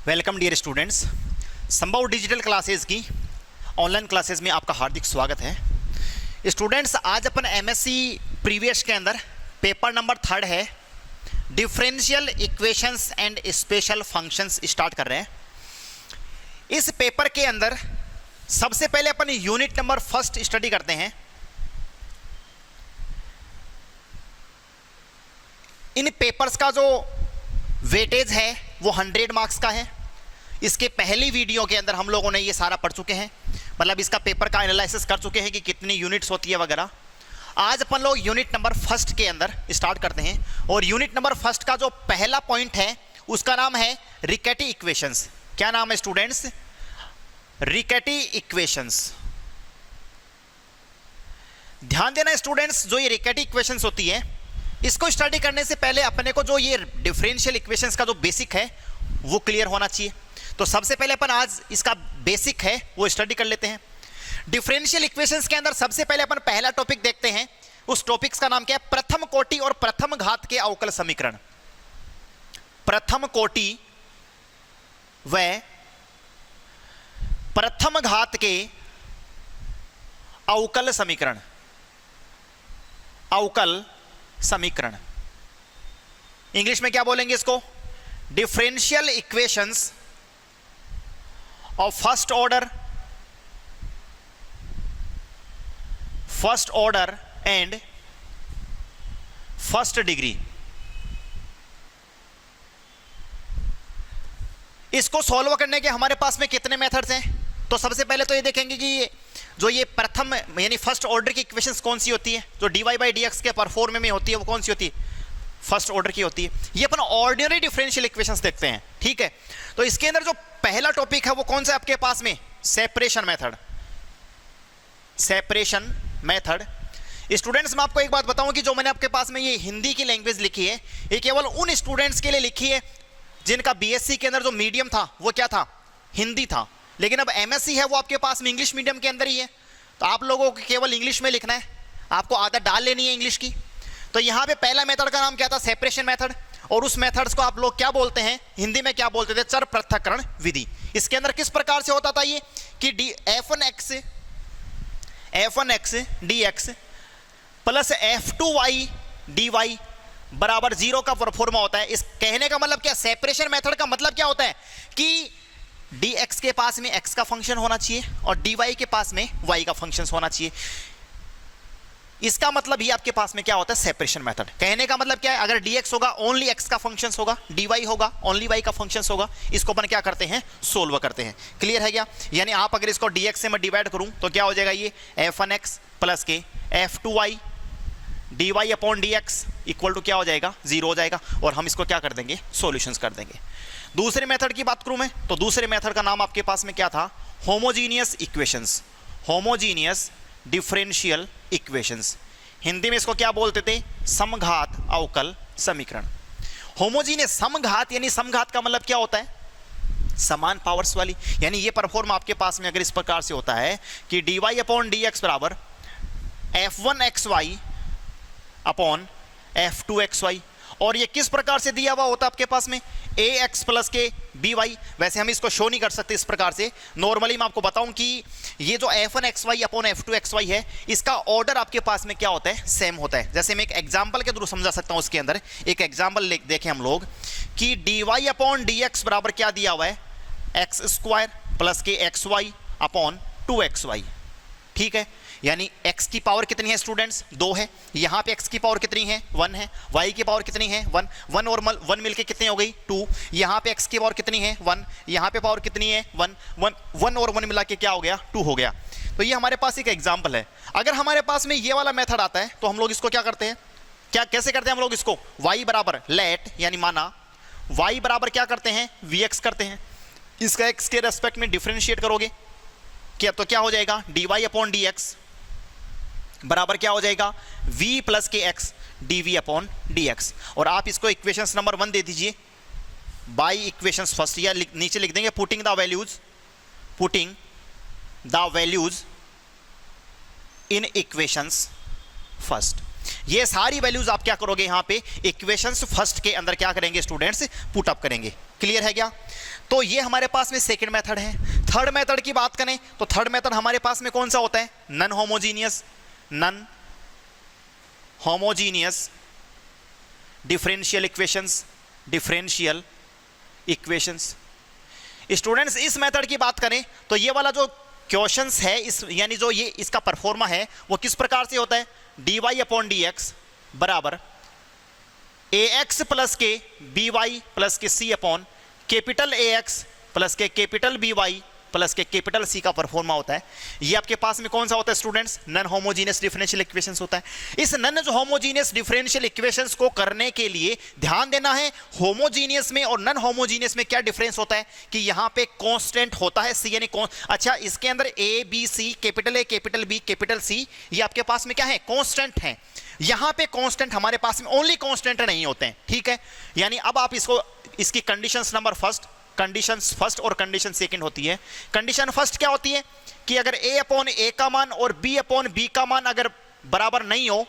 Welcome dear students, संभव digital classes की online classes में आपका हार्दिक स्वागत है। स्टूडेंट्स, आज अपन एमएससी प्रीवियस के अंदर पेपर नंबर 3 है, differential equations and special functions start कर रहे हैं। इस पेपर के अंदर सबसे पहले अपन यूनिट नंबर 1 स्टडी करते हैं। इन पेपर्स का जो वेटेज है वो 100 मार्क्स का है। इसके पहली वीडियो के अंदर हम लोगों ने ये सारा पढ़ चुके हैं, मतलब इसका पेपर का एनालिसिस कर चुके हैं कि कितनी यूनिट्स होती है वगैरह। आज अपन लोग यूनिट नंबर 1 के अंदर स्टार्ट करते हैं और यूनिट नंबर 1 का जो पहला पॉइंट है उसका नाम है रिकेटी इक्वेशंस। क्या नाम है स्टूडेंट्स? रिकेटी इक्वेशंस। ध्यान देना स्टूडेंट्स, जो ये रिकेटी इक्वेशंस होती है इसको स्टडी करने से पहले अपने को जो ये डिफरेंशियल इक्वेशंस का जो बेसिक है वो क्लियर होना चाहिए। तो सबसे पहले अपन आज इसका बेसिक है वो स्टडी कर लेते हैं। डिफरेंशियल इक्वेशंस के अंदर सबसे पहले अपन पहला टॉपिक देखते हैं। उस टॉपिक्स का नाम क्या है? प्रथम कोटि और प्रथम घात के अवकल समीकरण। प्रथम कोटि व प्रथम घात के अवकल समीकरण। अवकल समीकरण इंग्लिश में क्या बोलेंगे इसको? Differential equations of first order and first degree. इसको सॉल्व करने के हमारे पास में कितने मेथड्स हैं? तो सबसे पहले तो ये देखेंगे कि जो ये प्रथम यानी फर्स्ट ऑर्डर की इक्वेशंस कौन सी होती है, जो dy बाई dx के परफॉर्म में होती है वो कौन सी होती है? फर्स्ट ऑर्डर की होती है। ये अपन ऑर्डिनरी डिफरेंशियल इक्वेशंस देखते हैं, ठीक है। तो इसके अंदर जो पहला टॉपिक है वो कौन सा आपके पास में? Separation method. Separation method. Students, मैं आपको एक बात बताऊं कि जो मैंने आपके पास में ये हिंदी की लैंग्वेज लिखी है ये केवल उन स्टूडेंट्स के लिए लिखी है जिनका बीएससी के अंदर जो मीडियम था वो क्या था? हिंदी था। लेकिन अब एमएससी है वो आपके पास में इंग्लिश मीडियम के अंदर ही है, तो आप लोगों को केवल इंग्लिश में लिखना है, आपको आदत डाल लेनी है इंग्लिश की। तो यहाँ पे पहला मेथड का नाम क्या था? Separation method. और उस मेथड्स को आप लोग क्या बोलते हैं हिंदी में? क्या बोलते थे? चर पृथक्करण विधि। इसके अंदर किस प्रकार से होता था ये कि f1x dx plus f2y dy बराबर 0 का परफॉर्मा होता है। इस कहने का मतलब क्या? सेपरेशन मेथड का मतलब क्या होता है कि dx के पास में x का फंक्शन होना चाहिए और dy के पास में y का फंक्शन होना चाहिए। इसका मतलब ही आपके पास में क्या होता है? Separation method. कहने का मतलब क्या है? अगर dx होगा ओनली x का फंक्शन होगा, dy होगा ओनली y का फंक्शन होगा। इसको अपन क्या करते हैं? सोल्व करते हैं। क्लियर है क्या? यानी आप अगर इसको dx से मैं डिवाइड करूं तो क्या हो जाएगा? ये f1x प्लस के f2y dy upon dx equal to क्या हो जाएगा? 0 हो जाएगा। और हम इसको क्या कर देंगे? सॉल्यूशंस कर देंगे। दूसरे मेथड की बात करूं मैं तो दूसरे मेथड का नाम आपके पास में क्या था? Homogeneous equations. Homogeneous differential equations. Hindi में इसको क्या बोलते थे? समघात अवकल समीकरण। होमोजीनियस समघात यानी समघात का मतलब क्या होता है? समान पावर्स वाली। यानी ये परफॉर्म आपके पास में अगर इस प्रकार से होता है कि dy अपॉन dx बराबर f1xy अपॉन f2xy, और ये किस प्रकार से दिया हुआ होता है आपके पास में? ax प्लस के by। वैसे हम इसको शो नहीं कर सकते इस प्रकार से। नॉर्मली मैं आपको बताऊं कि ये जो f1xy अपॉन f2xy है इसका ऑर्डर आपके पास में क्या होता है? सेम होता है। जैसे मैं एक एग्जांपल के थ्रू समझा सकता हूं। उसके अंदर एक एग्जांपल देखें हम लोग कि dy अपॉन dx बराबर क्या दिया हुआ है? एक्स स्क्वायर प्लस के xy अपॉन 2xy, ठीक है। यानी x की पावर कितनी है स्टूडेंट्स? 2 है। यहाँ पे x की पावर कितनी है? 1 है। y की पावर कितनी है? 1। 1 और 1 मिलके कितनी हो गई? 2। यहाँ पे x की पावर कितनी है? 1। यहाँ पे पावर कितनी है? 1। 1 और 1 मिला के क्या हो गया? 2 हो गया। तो ये हमारे पास एक एग्जाम्पल है। अगर हमारे पास में ये वाला मेथड आता है तो हम लोग इसको क्या करते हैं? कैसे करते हैं हम लोग इसको? y बराबर लेट यानी माना y बराबर क्या करते हैं? vx करते हैं। इसका x के रेस्पेक्ट में डिफरेंशिएट करोगे क्या तो क्या हो जाएगा? dy अपॉन dx बराबर क्या हो जाएगा? v प्लस के x dv अपॉन dx। और आप इसको इक्वेशंस नंबर 1 दे दीजिए बाई इक्वेशंस फर्स्ट, या नीचे लिख देंगे putting the values in equations first. ये सारी वैल्यूज आप क्या करोगे? यहां पे इक्वेशंस फर्स्ट के अंदर क्या करेंगे स्टूडेंट्स? पुट अप करेंगे। क्लियर है क्या? तो ये हमारे पास में सेकंड मेथड है। थर्ड मेथड की बात करें तो थर्ड मेथड हमारे पास में कौन सा होता है? Non homogeneous differential equations. Students इस मेथड की बात करें तो ये वाला जो क्वेश्चंस है, इस यानी जो ये इसका परफॉर्मा है वो किस प्रकार से होता है? dy अपॉन dx बराबर ax प्लस के by प्लस के c upon capital ax plus के कैपिटल by प्लस के कैपिटल c का परफॉर्मा होता है। ये आपके पास में कौन सा होता है students? Non homogeneous differential equations होता है। इस नॉन होमोजीनियस डिफरेंशियल इक्वेशंस को करने के लिए ध्यान देना है होमोजीनियस में और नॉन होमोजीनियस में क्या डिफरेंस होता है कि यहाँ पे कांस्टेंट होता है c यानी अच्छा इसके अंदर a b c capital a capital b capital c ये आपके पास में क्या है? कांस्टेंट है। यहाँ पे कांस्टेंट हमारे पास में ओनली कांस्टेंट नहीं होते हैं, ठीक है। यानी अब आप इसकी कंडीशंस नंबर फर्स्ट और कंडीशन सेकंड होती है। कंडीशन फर्स्ट क्या होती है कि अगर a अपॉन a का मान और b अपॉन b का मान अगर बराबर नहीं हो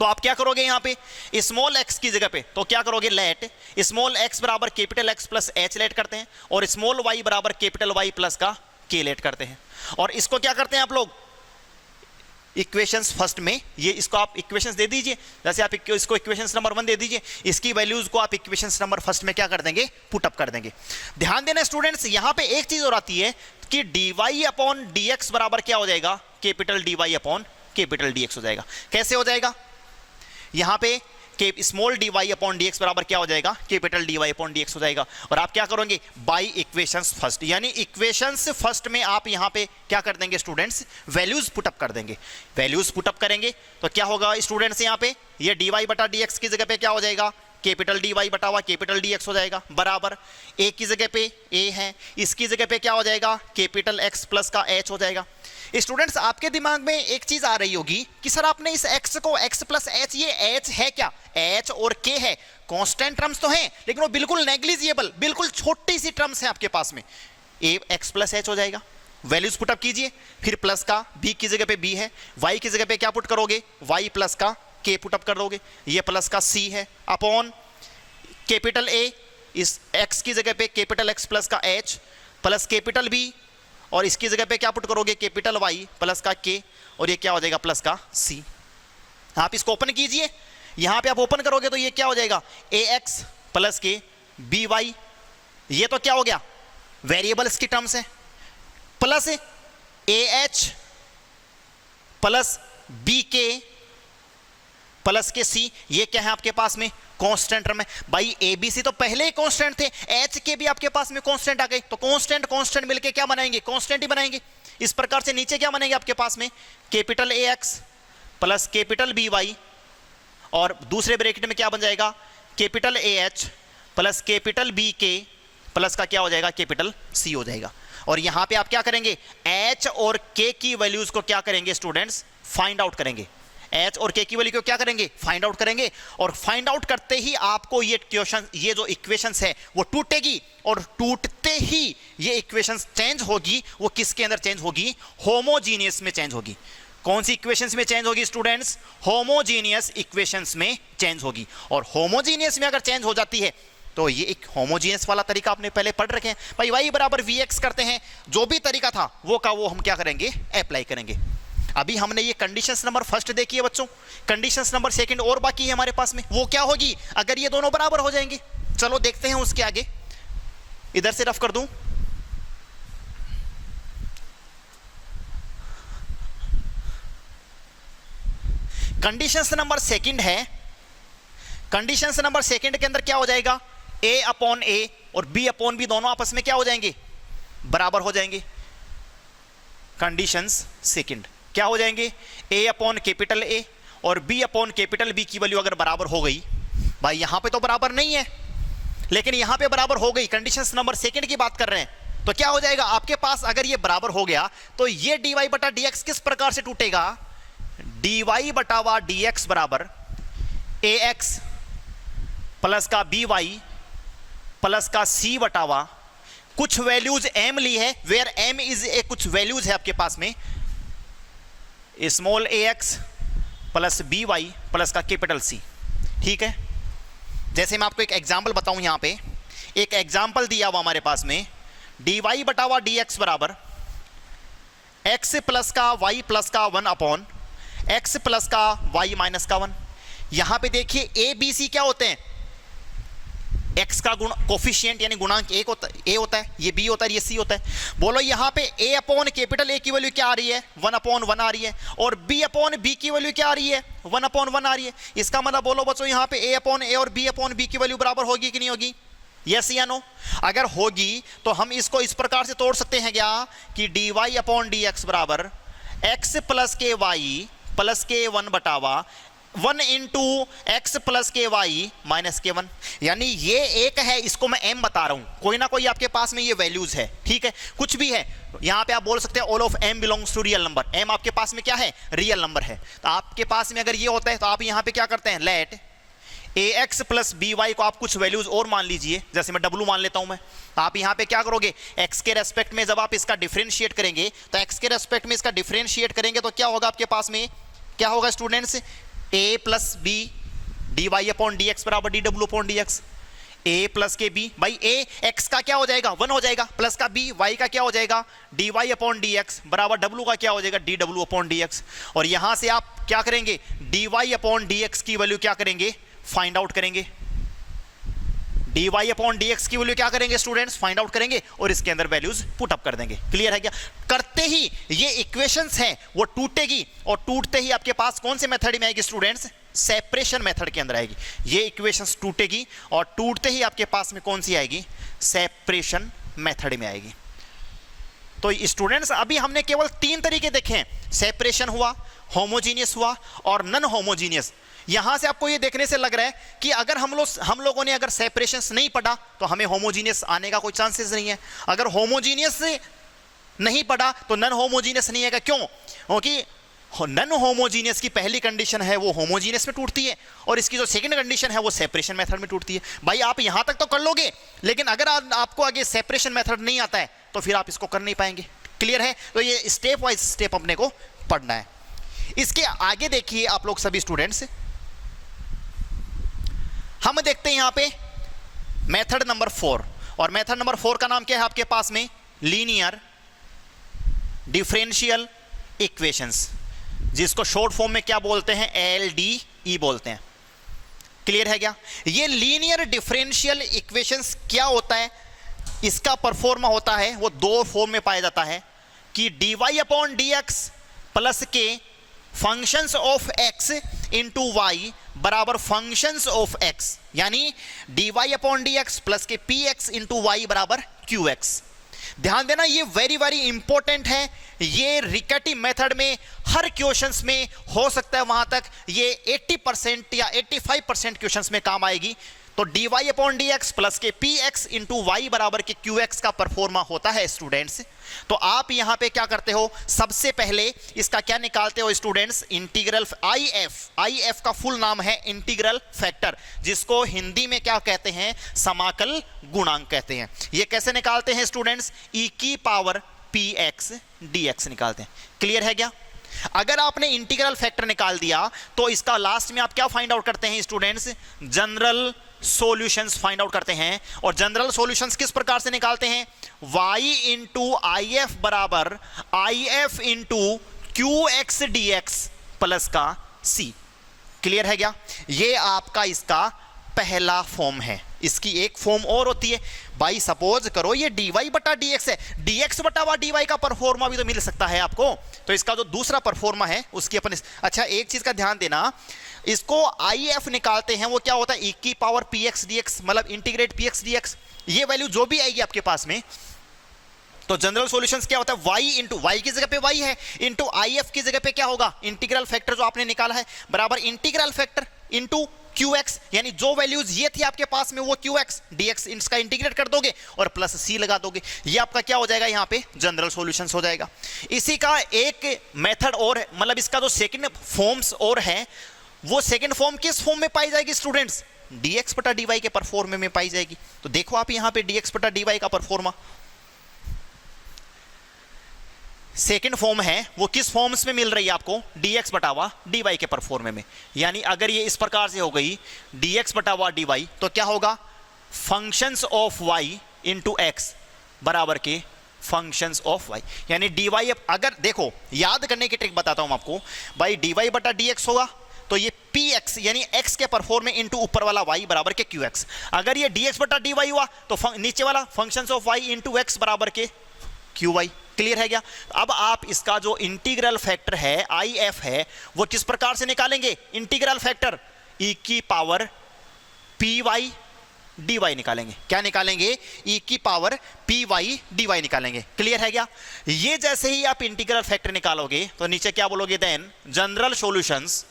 तो आप क्या करोगे? यहां पे स्मॉल x की जगह पे तो क्या करोगे? लेट स्मॉल x बराबर capital x plus h let करते हैं और स्मॉल y बराबर कैपिटल y प्लस का k लेट करते हैं। और इसको क्या करते हैं आप लोग? इक्वेशंस फर्स्ट में ये इसको आप इक्वेशंस दे दीजिए, जैसे आप इसको इक्वेशंस नंबर 1 दे दीजिए, इसकी वैल्यूज को आप इक्वेशंस नंबर फर्स्ट में क्या कर देंगे? पुट अप कर देंगे। ध्यान देना स्टूडेंट्स, यहां पे एक चीज और आती है कि dy अपॉन dx बराबर क्या हो जाएगा? Capital dy upon capital dx हो जाएगा। कैसे हो जाएगा? यहां पे स्मॉल dy अपॉन dx बराबर क्या हो जाएगा? कैपिटल dy अपॉन dx हो जाएगा। और आप क्या करोगे? बाय इक्वेशंस फर्स्ट, यानी इक्वेशंस फर्स्ट में आप यहां पे क्या कर देंगे स्टूडेंट्स? वैल्यूज पुटअप कर देंगे। वैल्यूज पुटअप करेंगे तो क्या होगा स्टूडेंट्स? यहां पे ये dy बटा dx की जगह पे क्या हो जाएगा? कैपिटल dy बटा हुआ कैपिटल dx हो जाएगा बराबर a की जगह पे a है, इसकी जगह पे क्या हो जाएगा? कैपिटल x प्लस का h हो जाएगा। स्टूडेंट्स आपके दिमाग में एक चीज आ रही होगी कि सर आपने इस x को x प्लस h, ये h है क्या? h और k है, कांस्टेंट टर्म्स तो हैं लेकिन वो बिल्कुल नेग्लिजिबल, बिल्कुल छोटी सी टर्म्स है आपके पास में। a x प्लस h हो जाएगा। वैल्यूज पुटअप कीजिए, फिर प्लस का b की जगह पे b है, y की जगह पे क्या पुट करोगे? y प्लस का k पुटअप कर दोगे, ये प्लस का c है अपॉन कैपिटल a, इस x की जगह पे कैपिटल x प्लस का h प्लस कैपिटल b और इसकी जगह पे क्या पुट करोगे? कैपिटल y प्लस का k और ये क्या हो जाएगा? प्लस का c। आप इसको ओपन कीजिए, यहां पे आप ओपन करोगे तो ये क्या हो जाएगा? ax प्लस के by, ये तो क्या हो गया? वेरिएबल्स की टर्म्स है, plus ah plus bk plus के c, ये क्या है आपके पास में? कांस्टेंट टर्म है। भाई abc तो पहले ही कांस्टेंट थे, h के भी आपके पास में कांस्टेंट आ गए, तो कांस्टेंट मिलके क्या बनाएंगे? कांस्टेंट ही बनाएंगे। इस प्रकार से नीचे क्या बनेंगे आपके पास में? Capital ax plus capital by और दूसरे ब्रैकेट में क्या बन जाएगा? Capital ah plus capital bk plus का क्या हो जाएगा? कैपिटल c हो जाएगा। और यहां पे आप क्या करेंगे? h और k की वैल्यूज को क्या करेंगे स्टूडेंट्स? फाइंड आउट करेंगे। h और k की वैल्यू को क्या करेंगे? फाइंड आउट करेंगे। और फाइंड आउट करते ही आपको ये क्वेश्चन, ये जो इक्वेशंस है वो टूटेगी और टूटते ही ये इक्वेशंस चेंज होगी। वो किसके अंदर चेंज होगी? होमोजीनियस में चेंज होगी। कौन सी इक्वेशंस में चेंज होगी स्टूडेंट्स? होमोजीनियस इक्वेशंस में चेंज होगी। और होमोजीनियस में अगर चेंज हो जाती है तो ये एक होमोजीनियस वाला तरीका आपने पहले पढ़ रखे हैं भाई, y बराबर vx करते हैं, जो भी तरीका था वो का वो हम क्या करेंगे? अप्लाई करेंगे। अभी हमने ये कंडीशंस नंबर फर्स्ट देखी है बच्चों, कंडीशंस नंबर सेकंड और बाकी है हमारे पास में, वो क्या होगी अगर ये दोनों बराबर हो जाएंगे। चलो देखते हैं उसके आगे, इधर से रफ कर दूं। कंडीशंस नंबर सेकंड है, कंडीशंस नंबर सेकंड के अंदर क्या हो जाएगा? a अपॉन a और b अपॉन b दोनों आपस में क्या हो जाएंगे? बराबर हो जाएंगे। कंडीशंस सेकंड क्या हो जाएंगे? a अपॉन कैपिटल a और b अपॉन कैपिटल b की वैल्यू अगर बराबर हो गई, भाई यहां पे तो बराबर नहीं है लेकिन यहां पे बराबर हो गई, कंडीशंस नंबर सेकंड की बात कर रहे हैं, तो क्या हो जाएगा आपके पास? अगर ये बराबर हो गया तो ये dy बटा dx किस प्रकार से टूटेगा? dy बटा हुआ dx बराबर ax प्लस का by प्लस का c बटा हुआ कुछ वैल्यूज m ली है, वेयर m इज ए, कुछ वैल्यूज है आपके पास में, small ax plus by plus का कैपिटल c। ठीक है, जैसे मैं आपको एक एग्जांपल बताऊं, यहां पे एक एग्जाम्पल दिया हुआ हमारे पास में, dy बटा हुआ dx बराबर x प्लस का y प्लस का 1 अपॉन x प्लस का y माइनस का 1। यहां पे देखिए a b c क्या होते हैं, x का गुण कोफिशिएंट यानी गुणांक एक होता है, a होता है, ये b होता है, ये c होता है। बोलो यहाँ पे a अपॉन कैपिटल A की वैल्यू क्या आ रही है, 1 अपॉन 1 आ रही है, और b अपॉन b की वैल्यू क्या आ रही है, 1 अपॉन 1 आ रही है। इसका मतलब बोलो बच्चों यहाँ पे a अपॉन a और b अपॉन b की वैल्यू बराबर होगी कि नहीं होगी, यस या नो? अगर होगी तो हम इसको इस प्रकार से तोड़ सकते हैं क्या कि dy अपॉन dx बराबर x प्लस के वाई प्लस के 1 बटावा 1 इंटू एक्स प्लस के वाई माइनस के 1। यानी ये एक है, इसको मैं m बता रहा हूं, कोई ना कोई आपके पास में ये वैल्यूज है, ठीक है, कुछ भी है। यहां पे आप बोल सकते हैं all of m belongs to real number, m आपके पास में क्या है, रियल नंबर है। तो आपके पास में अगर ये होता है तो आप यहां पे क्या करते हैं, लेट ax प्लस by को आप कुछ वैल्यूज और मान लीजिए, जैसे मैं w मान लेता हूं मैं। आप यहां पे क्या करोगे, x के रेस्पेक्ट में जब आप इसका डिफरेंशिएट करेंगे तो x के रेस्पेक्ट में इसका डिफरेंशिएट करेंगे तो क्या होगा आपके पास में, क्या होगा students, a plus b dy upon dx बराबर dw upon dx। a plus के b, भाई a x का क्या हो जाएगा, 1 हो जाएगा, प्लस का b y का क्या हो जाएगा, dy अपॉन dx बराबर w का क्या हो जाएगा, dw अपॉन dx। और यहां से आप क्या करेंगे, dy अपॉन dx की वैल्यू क्या करेंगे, फाइंड आउट करेंगे। dy अपॉन dx की वैल्यू क्या करेंगे स्टूडेंट्स, फाइंड आउट करेंगे और इसके अंदर वैल्यूज पुट अप कर देंगे। क्लियर है क्या? करते ही ये इक्वेशंस हैं वो टूटेगी, और टूटते ही आपके पास कौन से मेथड में आएगी स्टूडेंट्स, सेपरेशन मेथड के अंदर आएगी। ये इक्वेशंस टूटेगी और टूटते ही आपके पास में कौन सी आएगी, सेपरेशन मेथड में आएगी। तो स्टूडेंट्स अभी हमने केवल 3 तरीके देखे हैं, सेपरेशन हुआ, होमोजीनियस हुआ और नॉन होमोजीनियस। यहां से आपको ये देखने से लग रहा है कि अगर हम लोगों ने अगर सेपरेशंस नहीं पढ़ा तो हमें होमोजीनियस आने का कोई चांसेस नहीं है। अगर होमोजीनियस नहीं पढ़ा तो नॉन होमोजीनियस नहीं आएगा। क्यों? क्योंकि नॉन होमोजीनियस की पहली कंडीशन है वो होमोजीनियस में टूटती है, और इसकी जो सेकंड कंडीशन है वो सेपरेशन मेथड में टूटती है। भाई आप यहां तक तो कर लोगे, लेकिन अगर आपको आगे सेपरेशन मेथड नहीं आता है तो फिर आप इसको कर नहीं पाएंगे। क्लियर है? तो ये स्टेप वाइज स्टेप अपने को पढ़ना है। इसके आगे देखिए आप लोग सभी स्टूडेंट्स, हम देखते हैं यहां पे मेथड नंबर 4, और मेथड नंबर 4 का नाम क्या है आपके पास में, लीनियर डिफरेंशियल इक्वेशंस, जिसको शॉर्ट फॉर्म में क्या बोलते हैं, LDE बोलते हैं। क्लियर है क्या? ये लीनियर डिफरेंशियल इक्वेशंस क्या होता है, इसका परफॉर्मा होता है वो 2 फॉर्म में पाया जाता है कि dy अपॉन dx प्लस के functions of x into y बराबर फंक्शंस ऑफ x, यानी dy अपॉन dx प्लस के px इंटू वाई बराबर qx। ध्यान देना ये वेरी वेरी इंपॉर्टेंट है, ये रिकैटिव मेथड में हर क्वेश्चंस में हो सकता है, वहां तक ये 80% या 85% क्वेश्चंस में काम आएगी। तो dy अपॉन dx प्लस के px इंटू वाई बराबर के qx का परफॉर्मा होता है स्टूडेंट्स। तो आप यहां पे क्या करते हो, सबसे पहले इसका क्या निकालते हो स्टूडेंट्स, इंटीग्रल IF का फुल नाम है इंटीग्रल फैक्टर, जिसको हिंदी में क्या कहते हैं, समाकल गुणांक कहते हैं। ये कैसे निकालते हैं स्टूडेंट्स, e की पावर px dx निकालते हैं। क्लियर है क्या? अगर आपने इंटीग्रल फैक्टर निकाल दिया तो इसका लास्ट में आप क्या फाइंड आउट करते हैं students, general solutions find out करते हैं। और जनरल सॉल्यूशंस किस प्रकार से निकालते हैं, y इंटू IF बराबर IF into QX dx plus का C। क्लियर है क्या? ये आपका इसका पहला फॉर्म है। इसकी एक फॉर्म और होती है, भाई सपोज करो ये dy बटा dx है, dx बटा dy का परफॉर्मा भी तो मिल सकता है आपको। तो इसका जो दूसरा परफॉर्मा है उसकी अपन, अच्छा एक चीज का ध्यान देना, इसको IF निकालते हैं वो क्या होता है, e की पावर px dx, मतलब इंटीग्रेट px dx। ये वैल्यू जो भी आएगी आपके पास में, तो जनरल सॉल्यूशंस क्या होता है, y इंटू वाई की जगह पे y है, इंटू IF की जगह पे क्या होगा, इंटीग्रल फैक्टर जो आपने निकाला है बराबर इंटीग्रल फैक्टर इंटू QX, यानी जो वैल्यूज ये थी आपके पास में वो QX dx इसका इंटीग्रेट कर दोगे और प्लस C लगा दोगे। ये आपका क्या हो जाएगा, यहाँ पे जनरल सॉल्यूशंस हो जाएगा। इसी का एक मेथड और है, मतलब इसका जो सेकंड फॉर्म्स और है, वो सेकंड फॉर्म किस फॉर्म में पाई जाएगी स्टूडेंट्स, dx बटा dy के परफॉर्मे में पाई जाएगी। तो देखो आप यहाँ पे dx बटा dy का परफॉर्मा सेकेंड फॉर्म है, वो किस फॉर्म्स में मिल रही है आपको, dx बटावा dy के परफॉर्मे में। यानी अगर ये इस प्रकार से हो गई dx बटावा dy, तो क्या होगा, functions of y into x बराबर के फंक्शंस ऑफ वाई, यानी डी वाई। अगर देखो याद करने की ट्रिक बताता हूं आपको भाई, डी वाई बटा डी एक्स होगा तो ये पी एक्स यानी एक्स के परफॉर्म में इंटू ऊपर वाला वाई बराबर के क्यू एक्स। अगर ये डी एक्स बटा डी वाई हुआ तो नीचे वाला functions of y into x बराबर के क्यू वाई। क्लियर है क्या? अब आप इसका जो इंटीग्रल फैक्टर है आई एफ है वो किस प्रकार से निकालेंगे? इंटीग्रल फैक्टर ई की power p y d y निकालेंगे। क्या निकालेंगे? ई की power p y d y निकालेंगे। क्लियर है क्या? ये जैसे ही आप इंटीग्रल फैक्टर निकालोगे तो नीचे क्या बोलोगे? Then general solutions,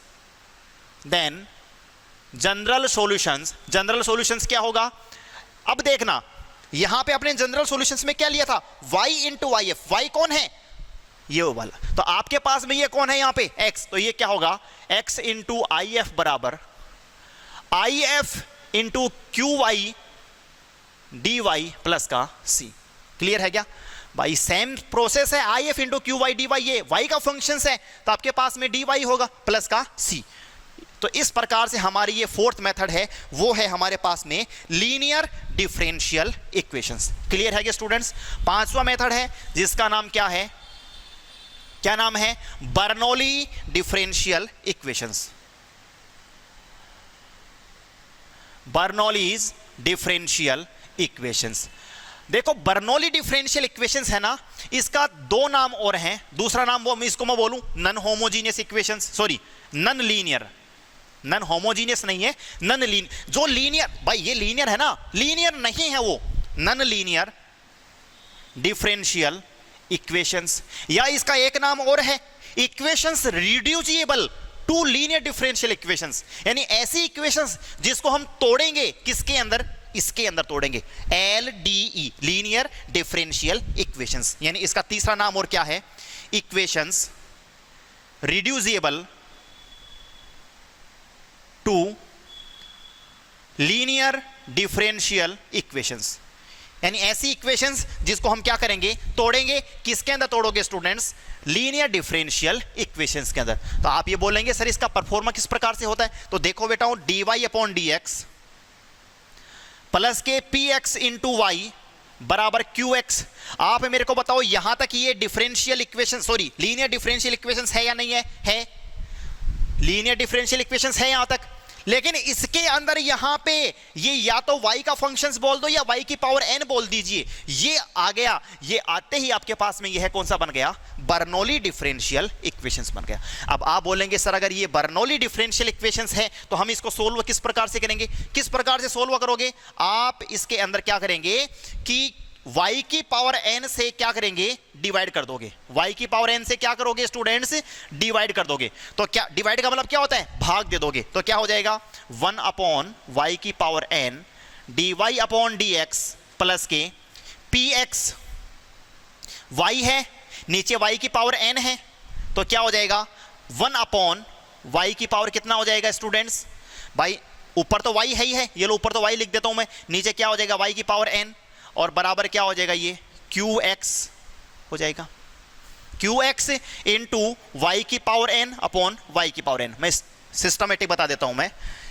then general solutions क्या होगा? अब देखना यहां पे अपने जनरल सॉल्यूशंस में क्या लिया था? y into y f. Y कौन है? ये वाला। तो आपके पास में ये कौन है? यहां पे x। तो ये क्या होगा? x इंटू आई एफ बराबर I F into q y d y plus का c। क्लियर है क्या भाई? सेम प्रोसेस है, I F into q y d y, ये y का फंक्शन है तो आपके पास में डी वाई होगा प्लस का c। तो इस प्रकार से हमारी ये फोर्थ मेथड है, वो है हमारे पास में लीनियर डिफरेंशियल इक्वेशंस। क्लियर है क्या स्टूडेंट्स? पांचवा मेथड है जिसका नाम क्या है? क्या नाम है? Bernoulli differential equations. Bernoulli's differential equations. देखो बर्नौली डिफरेंशियल इक्वेशंस है ना, इसका दो नाम और हैं। दूसरा नाम वो इसको मैं बोलूं non homogeneous equations, sorry non linear. Non homogeneous नहीं है, नन लीनियर। जो लीनियर भाई ये लीनियर है ना, लीनियर नहीं है वो, नन लीनियर डिफरेंशियल इक्वेशंस। या इसका एक नाम और है equations reducible to linear differential equations, यानी ऐसी इक्वेशंस जिसको हम तोड़ेंगे किसके अंदर? इसके अंदर तोड़ेंगे। LDE linear differential equations. यानी इसका तीसरा नाम और क्या है? Equations reducible to linear differential equations, यानी ऐसी इक्वेशंस जिसको हम क्या करेंगे? तोड़ेंगे। किसके अंदर तोड़ोगे स्टूडेंट्स? लीनियर डिफरेंशियल इक्वेशंस के अंदर। तो आप ये बोलेंगे सर इसका परफॉर्मा किस प्रकार से होता है? तो देखो बेटा, d y upon d x plus के पी एक्स इंटू वाई बराबर क्यू एक्स। आप मेरे को बताओ यहां तक ये differential equation, sorry linear differential equations है या नहीं है? है, लीनियर डिफरेंशियल इक्वेशंस है यहां तक। लेकिन इसके अंदर यहां पे ये या तो y का फंक्शंस बोल दो या y की पावर n बोल दीजिए, ये आ गया। ये आते ही आपके पास में ये है कौन सा बन गया? बर्नौली डिफरेंशियल इक्वेशंस बन गया। अब आप बोलेंगे सर अगर ये बर्नौली डिफरेंशियल इक्वेशंस है तो हम इसको सोल्व किस प्रकार से करेंगे? किस प्रकार से सोल्व करोगे? आप इसके अंदर क्या करेंगे कि y की पावर n से क्या करेंगे? डिवाइड कर दोगे। y की पावर n से क्या करोगे स्टूडेंट्स? डिवाइड कर दोगे। तो क्या डिवाइड का मतलब क्या होता है? भाग दे दोगे। तो क्या हो जाएगा? 1 अपॉन y की power n dy upon dx plus के px। y है नीचे, y की पावर n है तो क्या हो जाएगा? 1 अपॉन y की पावर कितना हो जाएगा स्टूडेंट्स? भाई ऊपर तो y है ही है, ये लो ऊपर तो y लिख देता हूं मैं, नीचे क्या हो जाएगा? y की पावर n और बराबर क्या हो जाएगा? ये qx हो जाएगा। qx इंटू वाई की पावर n अपॉन वाई की पावर n। मैं सिस्टमेटिक बता देता हूं मैं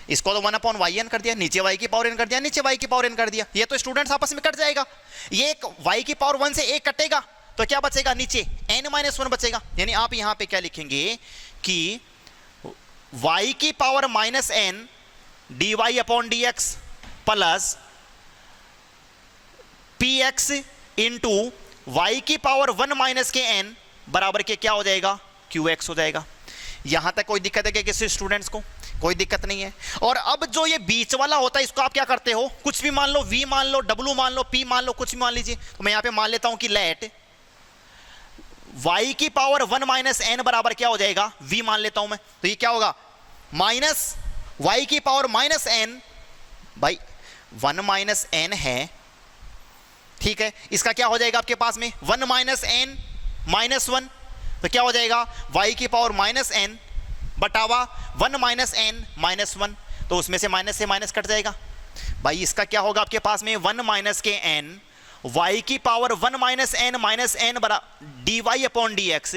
इसको। तो 1 अपॉन वाई एन कर दिया, नीचे वाई की पावर n कर दिया, नीचे वाई की पावर n कर दिया। ये तो स्टूडेंट्स आपस में कट जाएगा। ये एक वाई की पावर 1 से एक कटेगा तो क्या बचेगा? नीचे n-1 बचेगा। यानी आप यहां पे क्या लिखेंगे कि y की power -n dy upon dx plus px into y की पावर 1 माइनस के n बराबर के क्या हो जाएगा? qx हो जाएगा। यहां तक कोई दिक्कत है क्या किसी स्टूडेंट्स को? कोई दिक्कत नहीं है। और अब जो ये बीच वाला होता है इसको आप क्या करते हो? कुछ भी मान लो, v मान लो, w मान लो, p मान लो, कुछ भी मान लीजिए। तो मैं यहां पे मान लेता हूं कि लेट y की पावर 1 माइनस n बराबर क्या हो जाएगा? v मान लेता हूं मैं। तो ये क्या होगा? माइनस y की पावर माइनस n, भाई 1 माइनस n है, ठीक है। इसका क्या हो जाएगा आपके पास में? 1 माइनस n माइनस 1, तो क्या हो जाएगा? y की power minus n बटावा 1 minus n minus 1, तो उसमें से माइनस कट जाएगा। भाई इसका क्या होगा आपके पास में? 1 माइनस के n y की पावर 1 माइनस n बरा dy अपॉन dx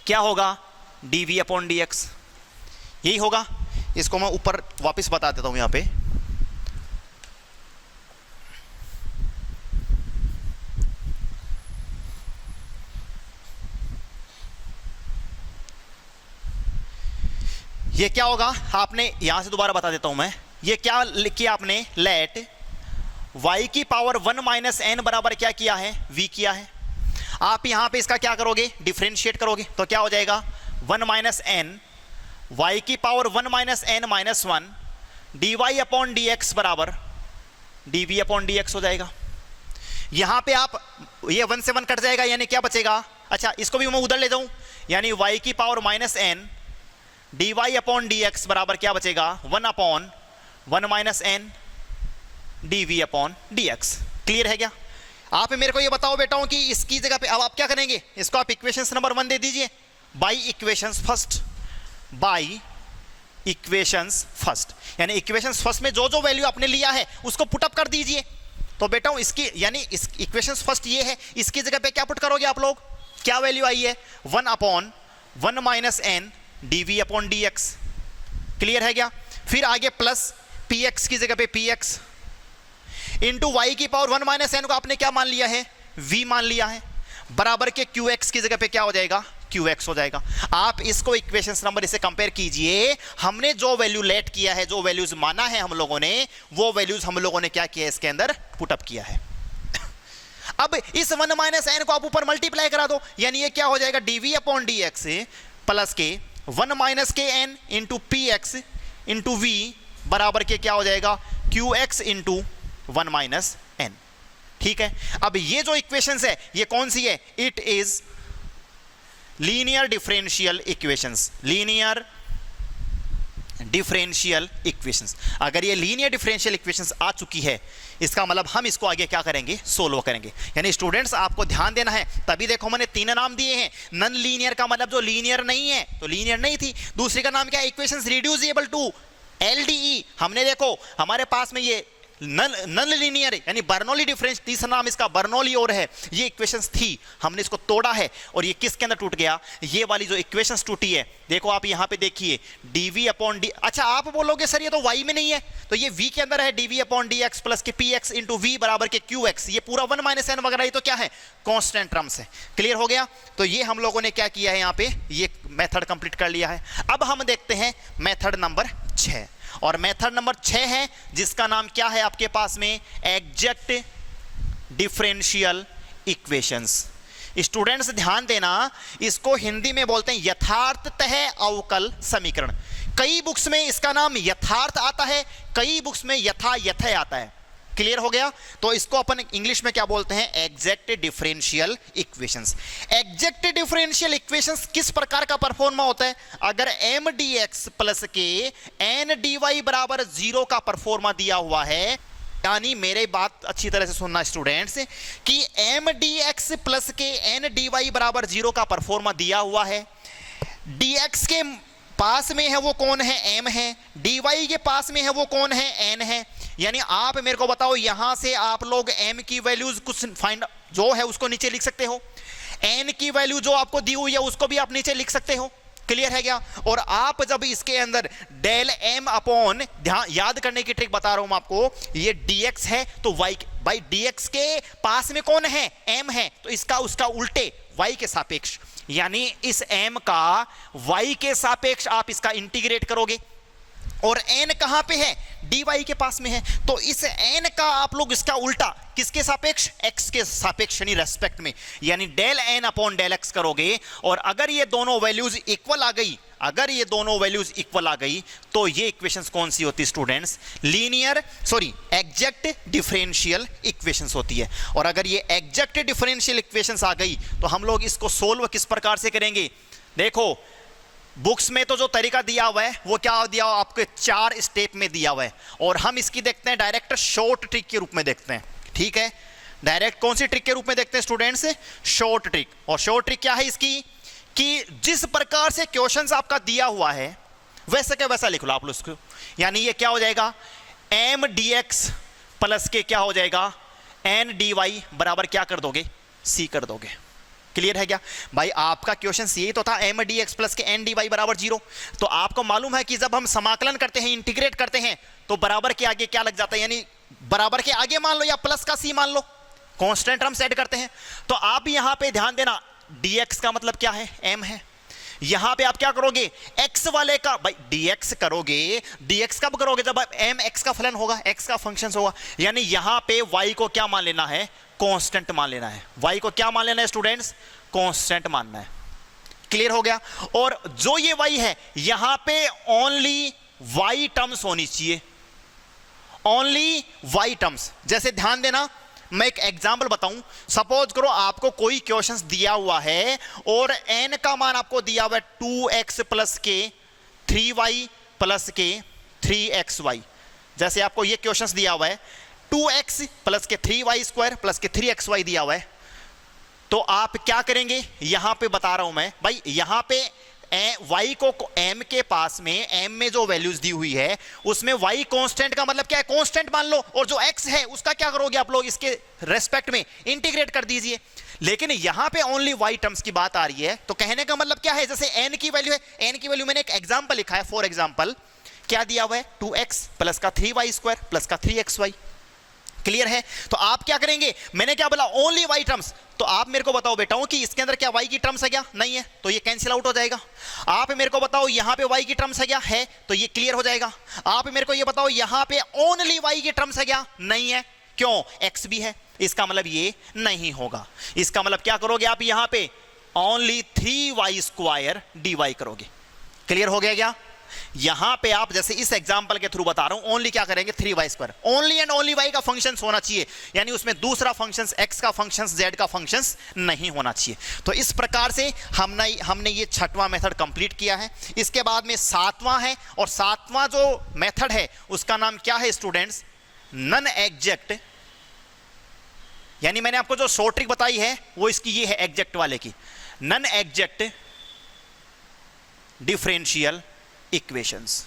क्या होगा? dv अपॉन dx, यही होगा। इसको मैं ऊपर वापस बता देता हूं यहां पे। ये क्या होगा, आपने यहां से दोबारा बता देता हूं मैं, ये क्या किया आपने, लेट y की पावर 1 माइनस एन बराबर क्या किया है, v किया है। आप यहां पे इसका क्या करोगे, डिफरेंशिएट करोगे, तो क्या हो जाएगा 1 माइनस एन y की power 1 minus n minus 1 dy upon dx बराबर dv अपॉन dx हो जाएगा। यहां पे आप ये 1 से 1 कट जाएगा, यानी क्या बचेगा, अच्छा इसको भी मैं उधर ले जाऊं, यानी y की power minus n dy upon dx बराबर क्या बचेगा 1 upon 1 minus n dv upon dx। Clear है क्या? आप मेरे को ये बताओ बेटाओं कि इसकी जगह पे अब आप क्या करेंगे, इसको आप इक्वेशंस नंबर 1 दे दीजिए, by equations first, by equations first, यानी इक्वेशंस फर्स्ट में जो जो वैल्यू आपने लिया है उसको पुटअप कर दीजिए। तो बेटाओं इसकी यानी इस इक्वेशंस फर्स्ट ये है, इसकी जगह पे क्या पुट करोगे आप लोग, क्या वैल्यू आई है 1 upon 1 minus n dv upon dx। Clear है क्या? फिर आगे प्लस px की जगह पे px इंटू y की पावर 1 माइनस एन को आपने क्या मान लिया है, v मान लिया है, बराबर के qx की जगह पे क्या हो जाएगा, qx हो जाएगा। आप इसको इक्वेशंस नंबर इसे कंपेयर कीजिए, हमने जो वैल्यू लेट किया है, जो वैल्यूज माना है हम लोगों ने, वो वैल्यूज हम लोगों ने क्या किया है, इसके अंदर पुटअप किया है। अब इस 1 माइनस एन को आप ऊपर मल्टीप्लाई करा दो, यानी ये क्या हो जाएगा dv अपॉन dx प्लस के 1 माइनस के n into p x into v बराबर के क्या हो जाएगा qx इंटू 1 माइनस एन। ठीक है, अब ये जो इक्वेशंस है ये कौन सी है, it is linear differential equations, linear differential equations. अगर ये लीनियर डिफरेंशियल इक्वेशंस आ चुकी है, इसका मतलब हम इसको आगे क्या करेंगे, सोल्व करेंगे। यानी स्टूडेंट्स आपको ध्यान देना है, तभी देखो मैंने 3 नाम दिए हैं। नॉन लीनियर का मतलब जो लीनियर नहीं है, तो लीनियर नहीं थी। दूसरी का नाम क्या है, इक्वेशंस रिड्यूसिबल टू एलडीई। हमने देखो हमारे पास में ये नॉन लीनियर यानी बर्नौली डिफरेंस, तीसरा नाम इसका बर्नौली और है, ये इक्वेशंस थी, हमने इसको तोड़ा है और ये किसके अंदर टूट गया, ये वाली जो इक्वेशंस टूटी है, देखो आप यहां पे देखिए dv अपॉन डी। अच्छा आप बोलोगे सर ये तो y में नहीं है, तो ये v के अंदर है, dv अपॉन dx प्लस के px इंटू v बराबर के qx। ये पूरा 1 माइनस एन वगैरह ये तो क्या है, कांस्टेंट टर्म्स है। क्लियर हो गया? तो ये हम लोगों ने क्या किया है, यहाँ पे ये मेथड कंप्लीट कर लिया है। अब हम देखते हैं मेथड नंबर 6, और मेथड नंबर 6 है जिसका नाम क्या है आपके पास में, एग्जैक्ट डिफरेंशियल इक्वेशंस। स्टूडेंट्स ध्यान देना, इसको हिंदी में बोलते हैं यथार्थतः अवकल समीकरण। कई बुक्स में इसका नाम यथार्थ आता है, कई बुक्स में यथ आता है। क्लियर हो गया? तो इसको अपन इंग्लिश में क्या बोलते हैं, exact differential equations. Exact differential equations किस प्रकार का परफॉर्म होता है, अगर एम डी एक्स प्लस के एन डी वाई बराबर 0 का परफॉर्मा दिया हुआ है, यानी मेरे बात अच्छी तरह से सुनना स्टूडेंट्स, कि एम डी एक्स प्लस के एन डी वाई बराबर 0 का परफॉर्मा दिया हुआ है, डी एक्स के पास में है वो कौन है, एम है, डी वाई के पास में है वो कौन है, एन है। यानी आप मेरे को बताओ, यहां से आप लोग m की वैल्यूज कुछ फाइंड जो है उसको नीचे लिख सकते हो, n की वैल्यू जो आपको दी हुई है उसको भी आप नीचे लिख सकते हो। क्लियर है क्या? और आप जब इसके अंदर डेल m अपॉन, ध्यान याद करने की ट्रिक बता रहा हूं आपको, ये dx है तो y बाई dx के पास में कौन है, m है, तो इसका उसका उल्टे y के सापेक्ष, यानी इस m का y के सापेक्ष आप इसका इंटीग्रेट करोगे, और n कहां पे है, dy के पास में है, तो इस n का आप लोग इसका उल्टा किसके सापेक्ष, x के सापेक्ष यानी रेस्पेक्ट में, यानी del n upon del x करोगे। और अगर ये दोनों वैल्यूज इक्वल आ गई, अगर ये दोनों वैल्यूज इक्वल आ गई, तो ये इक्वेशंस कौन सी होती है students, linear exact differential equations होती है। और अगर ये एग्जैक्ट डिफरेंशियल इक्वेशंस आ गई, तो हम लोग इसको सोल्व किस प्रकार से करेंगे, देखो बुक्स में तो जो तरीका दिया हुआ है वो क्या दिया हुआ, आपके 4 स्टेप में दिया हुआ है, और हम इसकी देखते हैं डायरेक्ट शॉर्ट ट्रिक के रूप में देखते हैं। ठीक है, डायरेक्ट कौन सी ट्रिक के रूप में देखते हैं स्टूडेंट्स, शॉर्ट ट्रिक। और शॉर्ट ट्रिक क्या है इसकी, कि जिस प्रकार से क्वेश्चंस आपका दिया हुआ है वैसे क्या वैसा लिख लो आप लोग इसको, यानी ये क्या हो जाएगा, एम डी एक्स प्लस के क्या हो जाएगा, एन डी वाई बराबर क्या कर दोगे, सी कर दोगे। क्लियर है क्या भाई? आपका क्वेश्चन यही तो था, एम डी एक्स प्लस के एन डी वाई बराबर 0। तो आपको मालूम है कि जब हम समाकलन करते हैं, इंटीग्रेट करते हैं, तो बराबर के आगे क्या लग जाता है, यानी बराबर के आगे मान लो या प्लस का सी मान लो, कांस्टेंट हम सेट करते हैं। तो आप यहां पे ध्यान देना, dx का मतलब क्या है, m है, यहां पे आप क्या करोगे, x वाले का भाई dx करोगे। dx कब करोगे, जब m x का फलन होगा, x का फंक्शन होगा। यानी यहां पे y को क्या मान लेना है, कांस्टेंट मान लेना है। y को क्या मान लेना है स्टूडेंट्स, कांस्टेंट मानना है। क्लियर हो गया। और जो ये y है यहां पे ओनली y टर्म्स होनी चाहिए, ओनली y टर्म्स। जैसे ध्यान देना, मैं एक एग्जांपल बताऊं। सपोज करो आपको कोई क्वेश्चंस दिया हुआ है और n का मान आपको दिया हुआ है 2x प्लस के 3y प्लस के 3xy। जैसे आपको ये क्वेश्चंस दिया हुआ है 2x प्लस के 3y स्क्वायर प्लस के 3xy दिया हुआ है, तो आप क्या करेंगे, यहां पे बता रहा हूं मैं भाई, यहां पे y को m के पास में m में जो वैल्यूज दी हुई है उसमें y कांस्टेंट का मतलब क्या है, कांस्टेंट मान लो, और जो x है उसका क्या करोगे आप लोग, इसके रेस्पेक्ट में इंटीग्रेट कर दीजिए। लेकिन यहां पे ओनली y टर्म्स की बात आ रही है, तो कहने का मतलब क्या है, जैसे n की वैल्यू है, n की वैल्यू मैंने एक एग्जांपल लिखा है, फॉर एग्जांपल क्या दिया हुआ है 2x प्लस का 3y स्क्वायर प्लस का 3xy। क्लियर है। तो आप क्या करेंगे, मैंने क्या बोला, ओनली y टर्म्स। तो आप मेरे को बताओ बेटाओं कि इसके अंदर क्या y की टर्म्स है क्या, नहीं है, तो ये कैंसिल आउट हो जाएगा। आप मेरे को बताओ यहां पे y की टर्म्स है क्या, है, तो ये क्लियर हो जाएगा। आप मेरे को ये बताओ यहां पे ओनली y की टर्म्स है क्या, नहीं है, क्यों, x भी है, इसका मतलब ये नहीं होगा। इसका मतलब क्या करोगे आप, यहां पे ओनली 3y स्क्वायर dy करोगे। क्लियर हो गया क्या। यहां पे आप जैसे इस एग्जांपल के थ्रू बता रहा हूं, ओनली क्या करेंगे 3y square, only and only y का फंक्शन होना चाहिए, यानी उसमें दूसरा फंक्शन x का फंक्शन z का फंक्शन नहीं होना चाहिए। तो इस प्रकार से हमने ये छठवां मेथड कंप्लीट किया है। इसके बाद में सातवां है, और सातवां जो मेथड है उसका नाम क्या है स्टूडेंट्स, नॉन एग्जैक्ट। यानी मैंने आपको जो शॉर्ट ट्रिक बताई है वो इसकी ये है एग्जैक्ट वाले की, नॉन एग्जैक्ट डिफरेंशियल इक्वेशंस।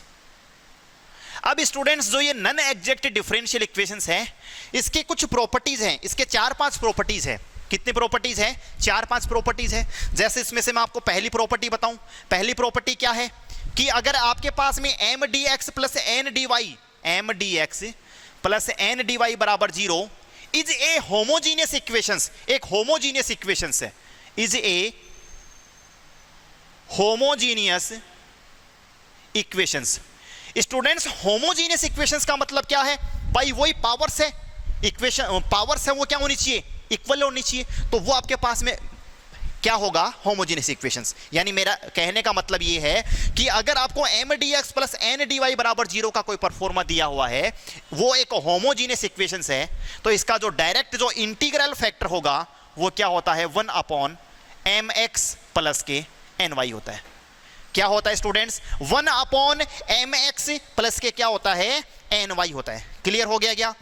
अब स्टूडेंट्स जो ये नॉन एग्जैक्ट डिफरेंशियल इक्वेशंस हैं, इसके कुछ प्रॉपर्टीज हैं, इसके 4-5 प्रॉपर्टीज हैं। कितनी प्रॉपर्टीज हैं, 4-5 प्रॉपर्टीज हैं। जैसे इसमें से मैं आपको पहली प्रॉपर्टी बताऊं। पहली प्रॉपर्टी क्या है कि अगर आपके पास में m dx plus n dy, m dx plus n dy बराबर 0 इज ए होमोजीनियस इक्वेशंस, एक होमोजीनियस इक्वेशंस है, is a homogeneous equations. Students homogeneous equations का मतलब क्या है भाई, वही पावर्स है, इक्वेशन पावर्स है वो क्या होनी चाहिए, इक्वल होनी चाहिए, तो वो आपके पास में क्या होगा, होमोजीनियस इक्वेशंस। यानी मेरा कहने का मतलब ये है कि अगर आपको m dx plus n dy बराबर 0 का कोई परफॉर्मा दिया हुआ है, वो एक होमोजीनियस इक्वेशंस है, तो इसका जो डायरेक्ट जो इंटीग्रल फैक्टर होगा वो क्या होता है, 1/mx प्लस के ny होता है। क्या होता है स्टूडेंट्स, 1/mx प्लस के क्या होता है, ny होता है। क्लियर हो गया क्या।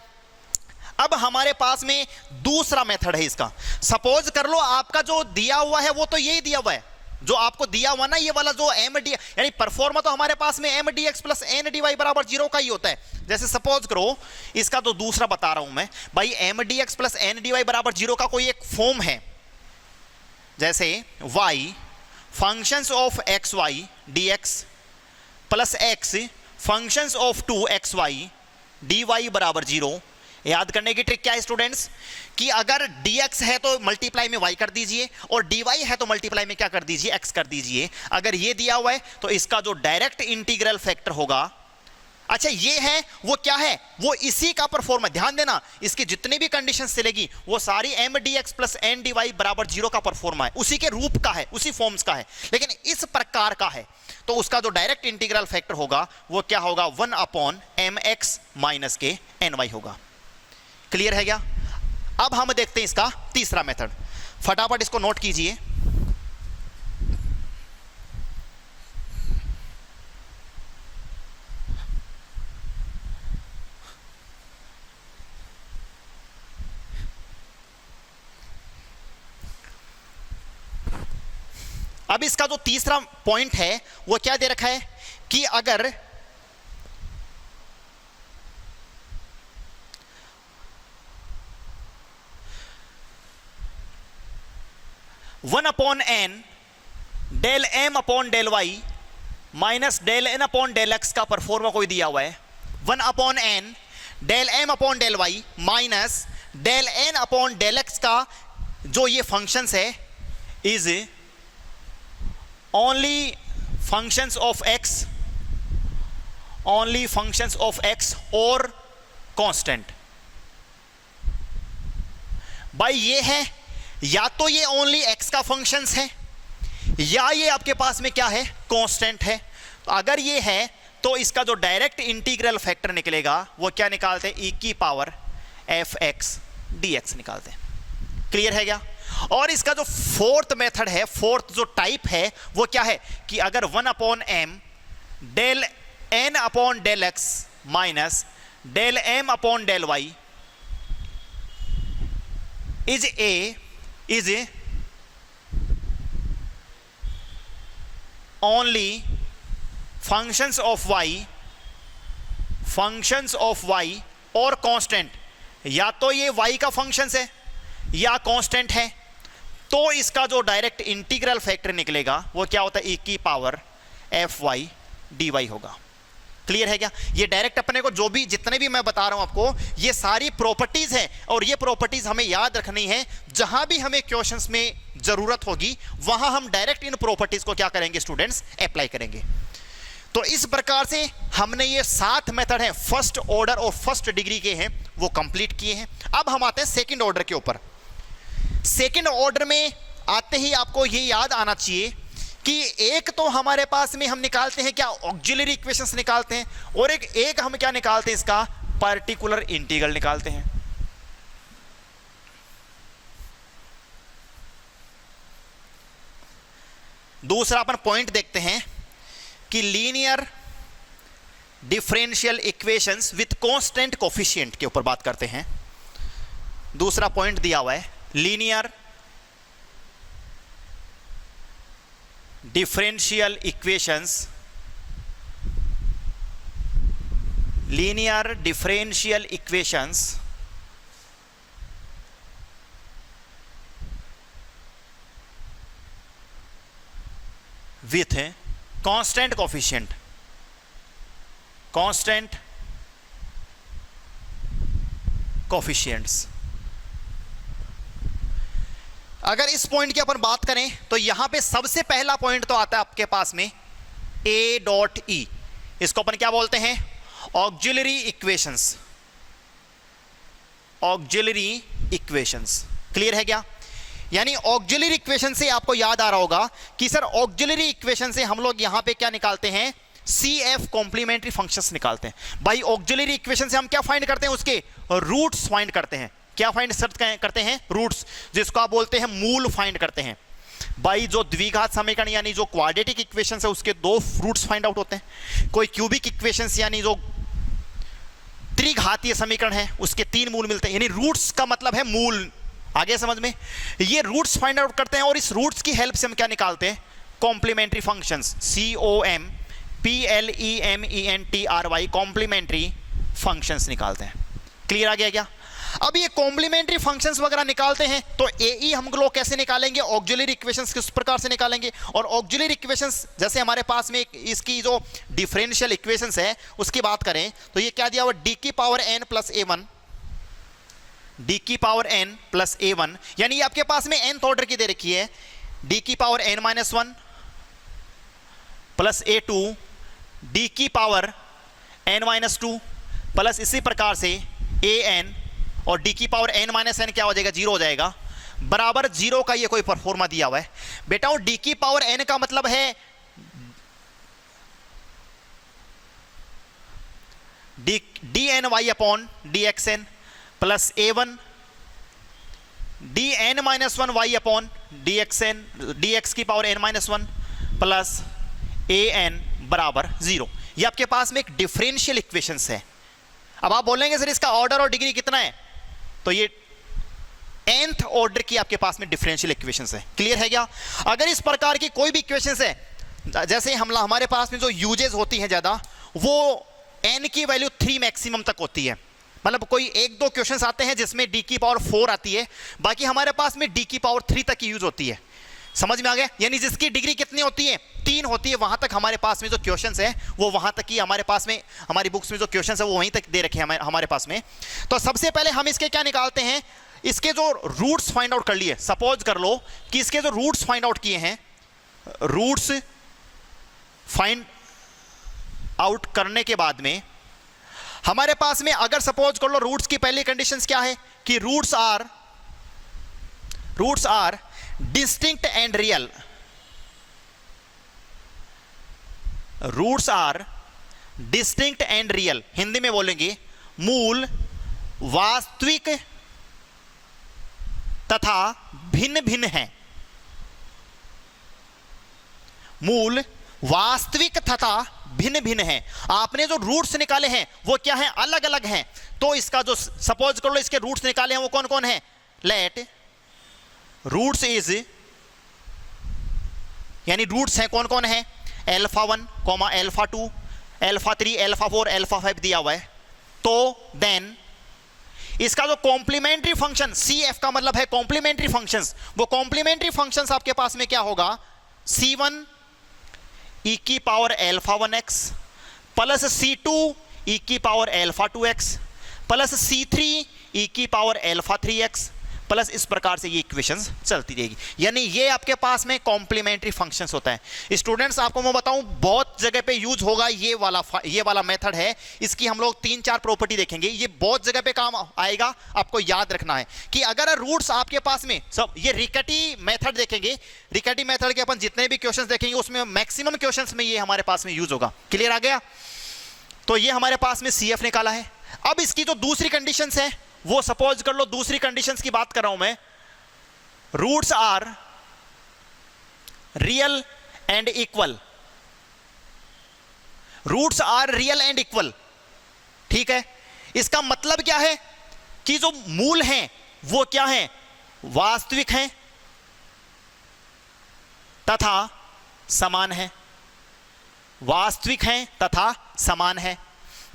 अब हमारे पास में दूसरा मेथड है इसका। सपोज कर लो आपका जो दिया हुआ है वो तो यही दिया हुआ है, जो आपको दिया हुआ ना ये वाला जो m d, यानी परफॉर्मा तो हमारे पास में m dx plus n dy बराबर 0 का ही होता है। जैसे सपोज करो इसका तो दूसरा बता रहा हूं मैं भाई, m dx plus n dy बराबर 0 का कोई एक फॉर्म है, जैसे y functions of xy dx plus x functions of 2xy dy बराबर 0। याद करने की ट्रिक क्या है स्टूडेंट्स, कि अगर dx है तो मल्टीप्लाई में y कर दीजिए, और dy है तो मल्टीप्लाई में क्या कर दीजिए, x कर दीजिए। अगर ये दिया हुआ है तो इसका जो डायरेक्ट इंटीग्रल फैक्टर होगा, अच्छा ये है वो क्या है, वो इसी का परफॉर्मा, ध्यान देना इसकी जितनी भी कंडीशंस चलेगी वो सारी m dx plus n dy बराबर 0 का परफॉर्मा है, उसी के रूप का है, उसी फॉर्म्स का है, लेकिन इस प्रकार का है, तो उसका जो डायरेक्ट इंटीग्रल फैक्टर होगा वो क्या होगा, 1/mx माइनस के ny होगा। क्लियर है क्या। अब हम देखते हैं इसका तीसरा मेथड, फटाफट इसको नोट कीजिए। अब इसका जो तीसरा पॉइंट है वो क्या दे रखा है कि अगर one upon n del m upon del y minus del n upon del x का परफॉर्मा कोई दिया हुआ है, 1/n del m upon del y minus del n upon del x का जो ये फंक्शंस है is only functions of x और कांस्टेंट। भाई ये है, या तो ये ओनली x का फंक्शंस है या ये आपके पास में क्या है, कांस्टेंट है। तो अगर ये है तो इसका जो डायरेक्ट इंटीग्रल फैक्टर निकलेगा वो क्या निकालते हैं, e की पावर fx dx निकालते हैं। क्लियर है क्या? और इसका जो फोर्थ मेथड है, फोर्थ जो टाइप है वो क्या है कि अगर 1/m del n upon del x minus del m upon del y is only functions of y और कांस्टेंट, या तो ये y का फंक्शंस है या कांस्टेंट है, तो इसका जो डायरेक्ट इंटीग्रल फैक्टर निकलेगा वो क्या होता है, e की पावर fy dy होगा। क्लियर है क्या? ये डायरेक्ट अपने को जो भी जितने भी मैं बता रहा हूं आपको, ये सारी प्रॉपर्टीज हैं और ये प्रॉपर्टीज हमें याद रखनी है। जहां भी हमें क्वेश्चंस में जरूरत होगी वहां हम डायरेक्ट इन प्रॉपर्टीज को क्या करेंगे स्टूडेंट्स, अप्लाई करेंगे। तो इस प्रकार से हमने ये 7 मेथड हैं फर्स्ट ऑर्डर और फर्स्ट डिग्री के हैं वो कंप्लीट किए हैं। अब हम आते हैं सेकंड ऑर्डर के ऊपर। सेकंड ऑर्डर में आते ही आपको ये याद आना चाहिए कि एक तो हमारे पास में हम निकालते हैं क्या, ऑक्सिलरी इक्वेशंस निकालते हैं, और एक हम क्या निकालते हैं, इसका पर्टिकुलर इंटीग्रल निकालते हैं। दूसरा अपन पॉइंट देखते हैं कि linear differential equations with constant coefficient के ऊपर बात करते हैं। दूसरा पॉइंट दिया हुआ है linear differential equations with constant coefficients. अगर इस पॉइंट की अपन बात करें तो यहां पे सबसे पहला पॉइंट तो आता है आपके पास में A.E, इसको अपन क्या बोलते हैं, ऑक्सिलरी इक्वेशंस। क्लियर है क्या? यानी ऑक्सिलरी इक्वेशन से आपको याद आ रहा होगा कि सर ऑक्सिलरी इक्वेशन से हम लोग यहां पे क्या निकालते हैं, CF कॉम्प्लीमेंट्री फंक्शंस निकालते हैं। भाई ऑक्सिलरी इक्वेशन से हम क्या फाइंड करते हैं, उसके रूट्स फाइंड करते हैं। क्या फाइंड करते हैं, रूट्स, जिसको आप बोलते हैं मूल फाइंड करते हैं। भाई जो द्विघात समीकरण यानी जो क्वाड्रेटिक इक्वेशंस है उसके 2 रूट्स फाइंड आउट होते हैं। कोई क्यूबिक इक्वेशंस यानी जो त्रिघातीय समीकरण है उसके 3 मूल मिलते हैं। यानी रूट्स का मतलब है मूल। आगे समझ में? ये रूट्स फाइंड आउट करते हैं और इस रूट्स की हेल्प से हम क्या निकालते हैं, complementary functions, COMPLEMENTRY complementary functions निकालते हैं। क्लियर आ गया क्या? अब ये कॉम्प्लीमेंट्री फंक्शंस वगैरह निकालते हैं तो AE हम लोग कैसे निकालेंगे, ऑक्सिलरी इक्वेशंस किस प्रकार से निकालेंगे। और ऑक्सिलरी इक्वेशंस जैसे हमारे पास में इसकी जो डिफरेंशियल इक्वेशंस है उसकी बात करें तो ये क्या दिया हुआ, d की पावर n प्लस a1, यानी ये आपके पास में nth ऑर्डर की दे रखी है, d की power n-1 plus a2 d की पावर n-2 प्लस इसी प्रकार से an और d की पावर n-n क्या हो जाएगा, 0 हो जाएगा, बराबर 0 का ये कोई परफॉर्मा दिया हुआ है। बेटा और d की पावर n का मतलब है dny upon dxn plus a1 dn-1y upon dx की पावर n-1 प्लस an बराबर 0। ये आपके पास में एक डिफरेंशियल इक्वेशंस है। अब आप बोलेंगे सर इसका ऑर्डर और डिग्री कितना है, तो ये nth ऑर्डर की आपके पास में डिफरेंशियल इक्वेशंस है। क्लियर है क्या? अगर इस प्रकार की कोई भी इक्वेशंस है, जैसे हमारे पास में जो यूजेस होती हैं ज्यादा, वो n की वैल्यू 3 मैक्सिमम तक होती है। मतलब कोई 1-2 क्वेश्चंस आते हैं जिसमें d की पावर 4 आती है, बाकी हमारे पास में d की पावर 3 तक यूज होती है। समझ में आ गया? यानी जिसकी डिग्री कितनी होती है, 3 होती है, वहां तक हमारे पास में जो क्वेश्चंस है वो वहां तक ही हमारे पास में, हमारी बुक्स में जो क्वेश्चंस है वो वहीं तक दे रखे हैं हमारे पास में। तो सबसे पहले हम इसके क्या निकालते हैं, इसके जो रूट्स फाइंड आउट कर लिए। सपोज कर लो कि इसके जो रूट्स फाइंड आउट किए हैं, रूट्स फाइंड आउट करने के बाद में हमारे पास में अगर सपोज कर लो रूट्स की पहली कंडीशंस क्या है कि roots are distinct and real. Roots are distinct and real, Hindi में बोलेंगे मूल वास्तविक तथा भिन्न भिन्न हैं। मूल वास्तविक तथा भिन्न भिन्न हैं। आपने जो रूट्स निकाले हैं वो क्या हैं, अलग अलग हैं। तो इसका जो सपोज कर लो इसके रूट्स निकाले हैं वो कौन कौन है, लेट रूट्स इज, यानी रूट्स हैं कौन कौन है, alpha 1, alpha 2, alpha 3, alpha 4, alpha 5 दिया हुआ है। तो देन इसका जो कॉम्प्लीमेंट्री फंक्शन, CF का मतलब है कॉम्प्लीमेंट्री फंक्शंस, वो कॉम्प्लीमेंट्री फंक्शंस आपके पास में क्या होगा, C1 e की power alpha 1x plus C2 e की power alpha 2x plus C3 e की पावर अल्फा 3x प्लस इस प्रकार से ये इक्वेशंस चलती रहेगी। यानी ये आपके पास में कॉम्प्लीमेंट्री फंक्शंस होता है। स्टूडेंट्स आपको मैं बताऊं बहुत जगह पे यूज होगा ये वाला मेथड है। इसकी हम लोग 3-4 प्रॉपर्टी देखेंगे, ये बहुत जगह पे काम आएगा। आपको याद रखना है कि अगर रूट्स आपके पास में सब, ये रिकटी मेथड देखेंगे, रिकटी मेथड के अपन जितने भी क्वेश्चंस देखेंगे उसमें मैक्सिमम क्वेश्चंस में ये हमारे पास में यूज होगा। क्लियर आ गया? तो ये हमारे पास में CF निकाला है। अब इसकी जो दूसरी कंडीशंस है वो सपोज कर लो, दूसरी कंडीशंस की बात कर रहा हूं मैं, roots are real and equal. Roots are real and equal, ठीक है। इसका मतलब क्या है कि जो मूल हैं वो क्या हैं, वास्तविक हैं तथा समान हैं। वास्तविक हैं तथा समान हैं।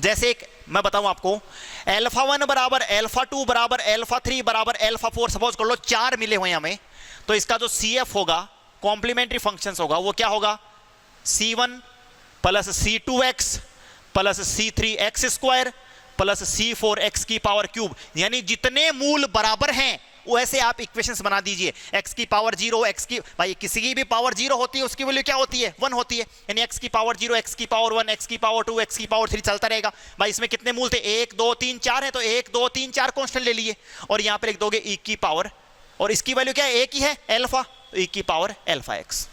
जैसे एक मैं बताऊं आपको, अल्फा 1 बराबर अल्फा 2 बराबर अल्फा 3 बराबर अल्फा 4 सपोज कर लो 4 मिले हुए हमें, तो इसका जो CF होगा, कॉम्प्लीमेंट्री फंक्शंस होगा, वो क्या होगा, C1 plus C2x plus C3x square plus C4x की पावर क्यूब। यानी जितने मूल बराबर हैं वैसे आप इक्वेशंस बना दीजिए। x की पावर 0, x की, भाई किसी की भी पावर 0 होती है उसकी वैल्यू क्या होती है, 1 होती है। यानी x की पावर 0, x की पावर 1, x की पावर 2, x की पावर 3 चलता रहेगा। भाई इसमें कितने मूल थे, 1 2 3 4 है, तो 1 2 3 4 कांस्टेंट ले लिए और यहां पर लिख दोगे e की पावर, और इसकी वैल्यू क्या है, एक ही है अल्फा, तो e की पावर अल्फा x।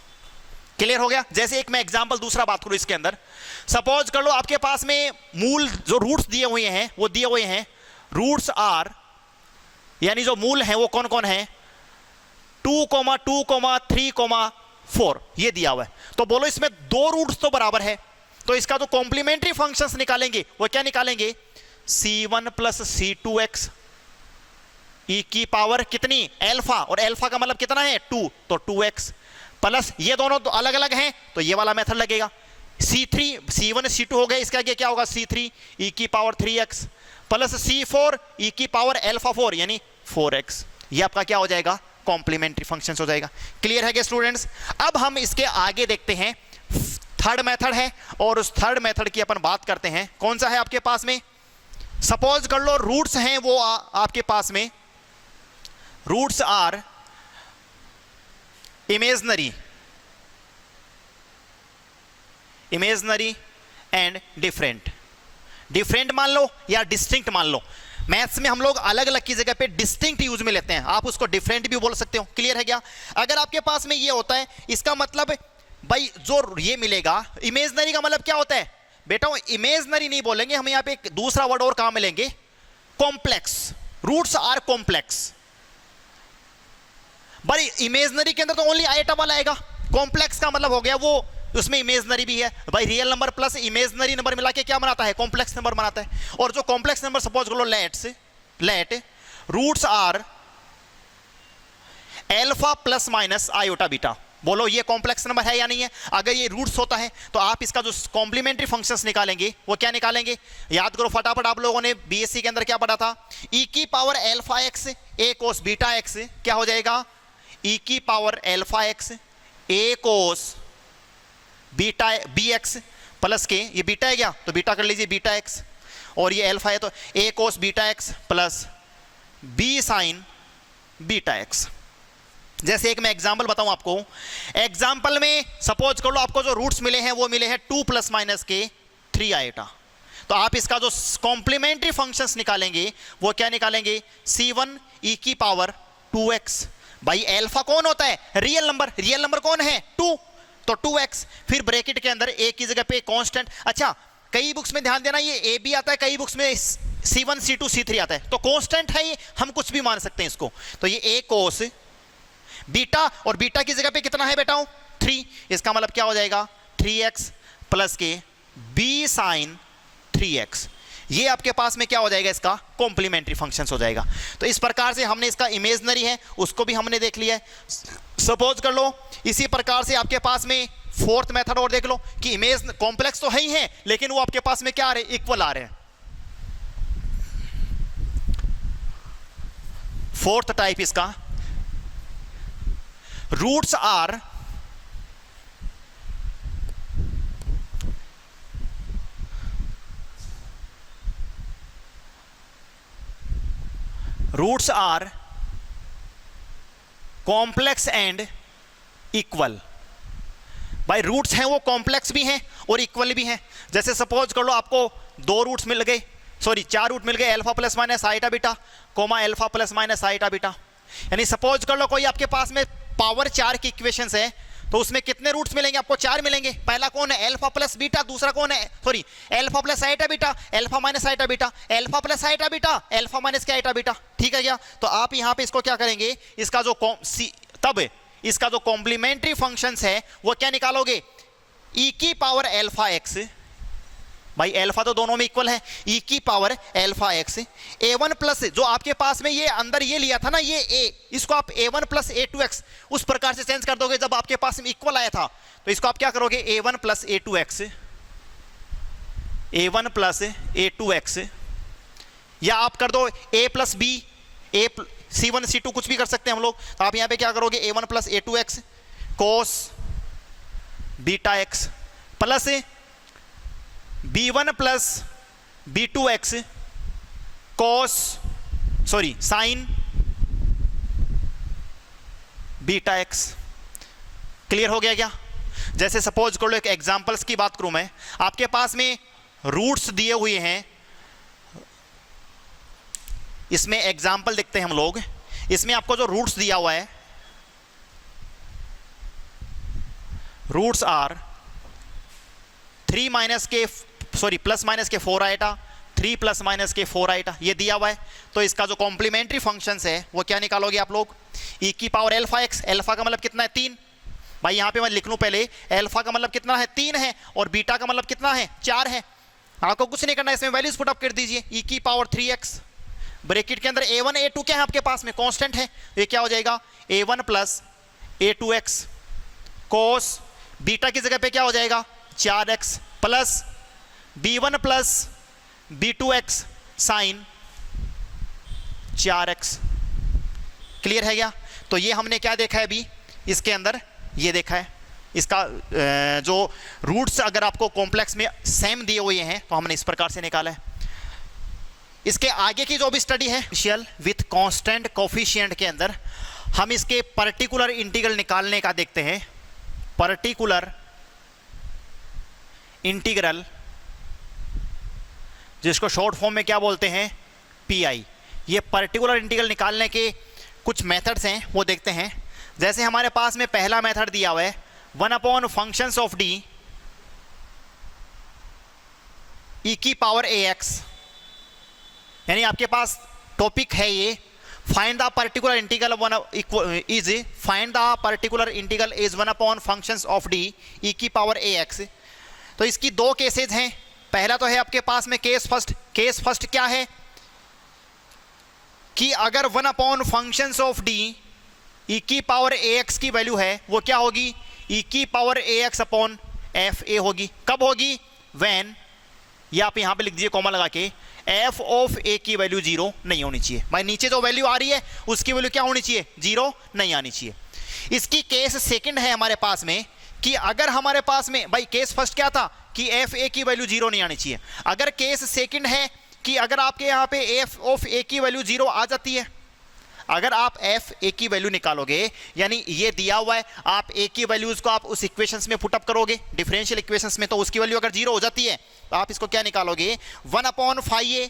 क्लियर हो गया? जैसे एक मैं एग्जांपल दूसरा बात करूं इसके अंदर, सपोज कर लो आपके पास में मूल जो रूट्स दिए हुए हैं वो दिए हुए हैं रूट्स आर, यानी जो मूल हैं वो कौन कौन है, 2, 2, 3, 4 ये दिया हुआ है। तो बोलो इसमें दो रूट्स तो बराबर है, तो इसका जो कॉम्प्लीमेंट्री फंक्शंस निकालेंगे वो क्या निकालेंगे, C1 प्लस C2x e की पावर कितनी, अल्फा, और अल्फा का मतलब कितना है 2, तो 2x प्लस ये दोनों तो अलग अलग हैं तो ये वाला मेथड लगेगा। C1 C2 हो गया, इसके आगे क्या होगा, C3 e की power 3x plus C4 e की पावर अल्फा 4 यानी 4x। ये आपका क्या हो जाएगा, कॉम्प्लीमेंट्री फंक्शंस हो जाएगा। क्लियर है क्या स्टूडेंट्स? अब हम इसके आगे देखते हैं, थर्ड मेथड है और उस थर्ड मेथड की अपन बात करते हैं। कौन सा है आपके पास में, सपोज कर लो रूट्स हैं वो आपके पास में, roots are imaginary and different. Different मान लो या डिस्टिंक्ट मान लो। मैथ्स में हम लोग अलग अलग की जगह पे डिस्टिंक्ट यूज में लेते हैं, आप उसको डिफरेंट भी बोल सकते हो। क्लियर है क्या? अगर आपके पास में ये होता है, इसका मतलब भाई जो ये मिलेगा, इमेजनरी का मतलब क्या होता है बेटा, वो इमेजनरी नहीं बोलेंगे हम, यहां पे एक दूसरा वर्ड और कहां मिलेंगे, कॉम्प्लेक्स। Roots are complex. भाई इमेजनरी के अंदर तो ओनली आइटा वाला आएगा, कॉम्प्लेक्स का मतलब हो गया वो उसमें इमेजनरी भी है। भाई real number plus imaginary number मिला के क्या बनाता है, कॉम्प्लेक्स नंबर बनाता है। और जो कॉम्प्लेक्स नंबर सपोज कर लो let roots are alpha plus minus iota beta, बोलो ये कॉम्प्लेक्स नंबर है या नहीं है? अगर ये रूट्स होता है तो आप इसका जो कॉम्प्लीमेंट्री फंक्शंस निकालेंगे वो क्या निकालेंगे, याद करो फटाफट, आप लोगों ने बीएससी के अंदर क्या पढ़ा था, e की power alpha x a cos beta x क्या हो जाएगा, e की power alpha x a cos beta bx plus के, ये बीटा है क्या तो बीटा कर लीजिए बीटा x, और ये अल्फा है तो a cos beta x plus b sin beta x। Clear है क्या? जैसे एक मैं एग्जांपल बताऊं आपको, एग्जांपल में सपोज कर लो आपको जो रूट्स मिले हैं वो मिले हैं 2 प्लस माइनस के 3 आइटा। तो आप इसका जो कॉम्प्लीमेंट्री फंक्शंस निकालेंगे वो क्या निकालेंगे, c1 e की पावर 2x। भाई अल्फा कौन होता है, रियल नंबर कौन है 2, तो 2x, फिर ब्रैकेट के अंदर a की जगह पे कांस्टेंट। अच्छा कई बुक्स में ध्यान देना ये a भी आता है, कई बुक्स में c1 c2 c3 आता है, तो कांस्टेंट है ये, हम कुछ भी मान सकते हैं इसको। तो ये a कोस बीटा, और बीटा की जगह पे कितना है बेटा 3, इसका मतलब क्या हो जाएगा 3x प्लस के b साइन 3x। ये आपके पास में क्या हो जाएगा, इसका कॉम्प्लीमेंट्री फंक्शंस हो जाएगा। तो इस प्रकार से हमने इसका इमेजनरी है उसको भी हमने देख लिया है। सपोज कर लो इसी प्रकार से आपके पास में फोर्थ मेथड और देख लो कि इमेज कॉम्प्लेक्स तो है ही है लेकिन वो आपके पास में क्या आ रहे हैं, इक्वल आ रहे हैं। फोर्थ टाइप इसका, roots are complex and equal. भाई रूट्स हैं वो कॉम्प्लेक्स भी हैं और इक्वल भी हैं। जैसे सपोज कर लो आपको 2 रूट्स मिल गए, 4 रूट मिल गए, alpha plus minus iota beta comma alpha plus minus iota beta. यानी सपोज कर लो कोई आपके पास में पावर 4 की इक्वेशंस है तो उसमें कितने रूट्स मिलेंगे आपको, 4 मिलेंगे। पहला कौन है, अल्फा प्लस बीटा, दूसरा कौन है, alpha plus iota beta, alpha minus iota beta, alpha plus iota beta, alpha minus क्या आइटा बीटा। ठीक है क्या, तो आप यहां पे इसको क्या करेंगे, इसका जो तब इसका जो कॉम्प्लीमेंट्री फंक्शंस है वो क्या निकालोगे, e की पावर अल्फा एक्स। भाई अल्फा तो दोनों में इक्वल है, e की power alpha x a1 plus जो आपके पास में ये अंदर ये लिया था ना ये a, इसको आप a1 प्लस a2x उस प्रकार से चेंज कर दोगे जब आपके पास में इक्वल आया था। तो इसको आप क्या करोगे a1 plus a2x, a1 plus a2x, या आप कर दो a plus b, c1 c2 कुछ भी कर सकते हैं हम लोग। तो आप यहां पे क्या करोगे a1 plus a2x cos beta x plus b1 plus b2x कोस साइन बीटा x। क्लियर हो गया क्या। जैसे सपोज कर लो एक एग्जांपल्स की बात करूं मैं, आपके पास में रूट्स दिए हुए हैं, इसमें एग्जांपल देखते हैं हम लोग। इसमें आपको जो रूट्स दिया हुआ है, रूट्स आर प्लस माइनस के 4 आइटा, 3 प्लस माइनस के 4 आइटा, ये दिया हुआ है। तो इसका जो कॉम्प्लीमेंट्री फंक्शंस है वो क्या निकालोगे आप लोग, e की पावर अल्फा एक्स, अल्फा का मतलब कितना है 3। भाई यहां पे मैं लिख लूं पहले, अल्फा का मतलब कितना है 3 है और बीटा का मतलब कितना है 4 है। आपको कुछ नहीं करना, इसमें वैल्यूज पुट अप कर दीजिए, e की पावर 3x, ब्रैकेट के अंदर a1 a2 क्या है आपके पास में कांस्टेंट है, ये क्या हो जाएगा a1 plus a2x cos beta की जगह पे क्या हो जाएगा 4x plus b1 plus b2x sign 4x। Clear है क्या। तो ये हमने क्या देखा है अभी इसके अंदर, ये देखा है इसका जो रूट्स अगर आपको कॉम्प्लेक्स में सेम दिए हुए हैं तो हमने इस प्रकार से निकाला है। इसके आगे की जो भी स्टडी है विथ कांस्टेंट कोफिशिएंट के अंदर हम इसके पर्टिकुलर इंटीग्रल निकालने का देखते हैं। पर्टिकुलर इंटीग्रल जिसको शॉर्ट फॉर्म में क्या बोलते हैं PI। ये पर्टिकुलर इंटीग्रल निकालने के कुछ मेथड्स हैं वो देखते हैं। जैसे हमारे पास में पहला मेथड दिया हुआ है 1 फंक्शंस ऑफ d e की पावर ax, यानी आपके पास टॉपिक है ये find the particular integral is 1 functions of d e की पावर ax। तो इसकी 2 केसेज हैं। पहला तो है आपके पास में केस फर्स्ट क्या है कि अगर 1 फंक्शंस ऑफ d e की पावर ax की वैल्यू है वो क्या होगी, e की पावर ax अपॉन fa होगी। कब होगी, व्हेन, ये आप यहां पे लिख दीजिए कॉमा लगा के, f ऑफ a की वैल्यू 0 नहीं होनी चाहिए। भाई नीचे जो वैल्यू आ रही है उसकी वैल्यू क्या होनी चाहिए 0 नहीं आनी चाहिए। इसकी केस सेकंड है हमारे पास में कि अगर हमारे पास में, भाई केस फर्स्ट क्या था कि f a की वैल्यू 0 नहीं आनी चाहिए। अगर केस सेकंड है कि अगर आपके यहाँ पे f ऑफ a की वैल्यू 0 आ जाती है, अगर आप एफ ए की वैल्यू निकालोगे, यानी ये दिया हुआ है, आप ए की वैल्यूज को आप उस इक्वेशंस में पुटअप करोगे डिफरेंशियल इक्वेशंस में, तो उसकी वैल्यू अगर 0 हो जाती है तो आप इसको क्या निकालोगे, 1/phi a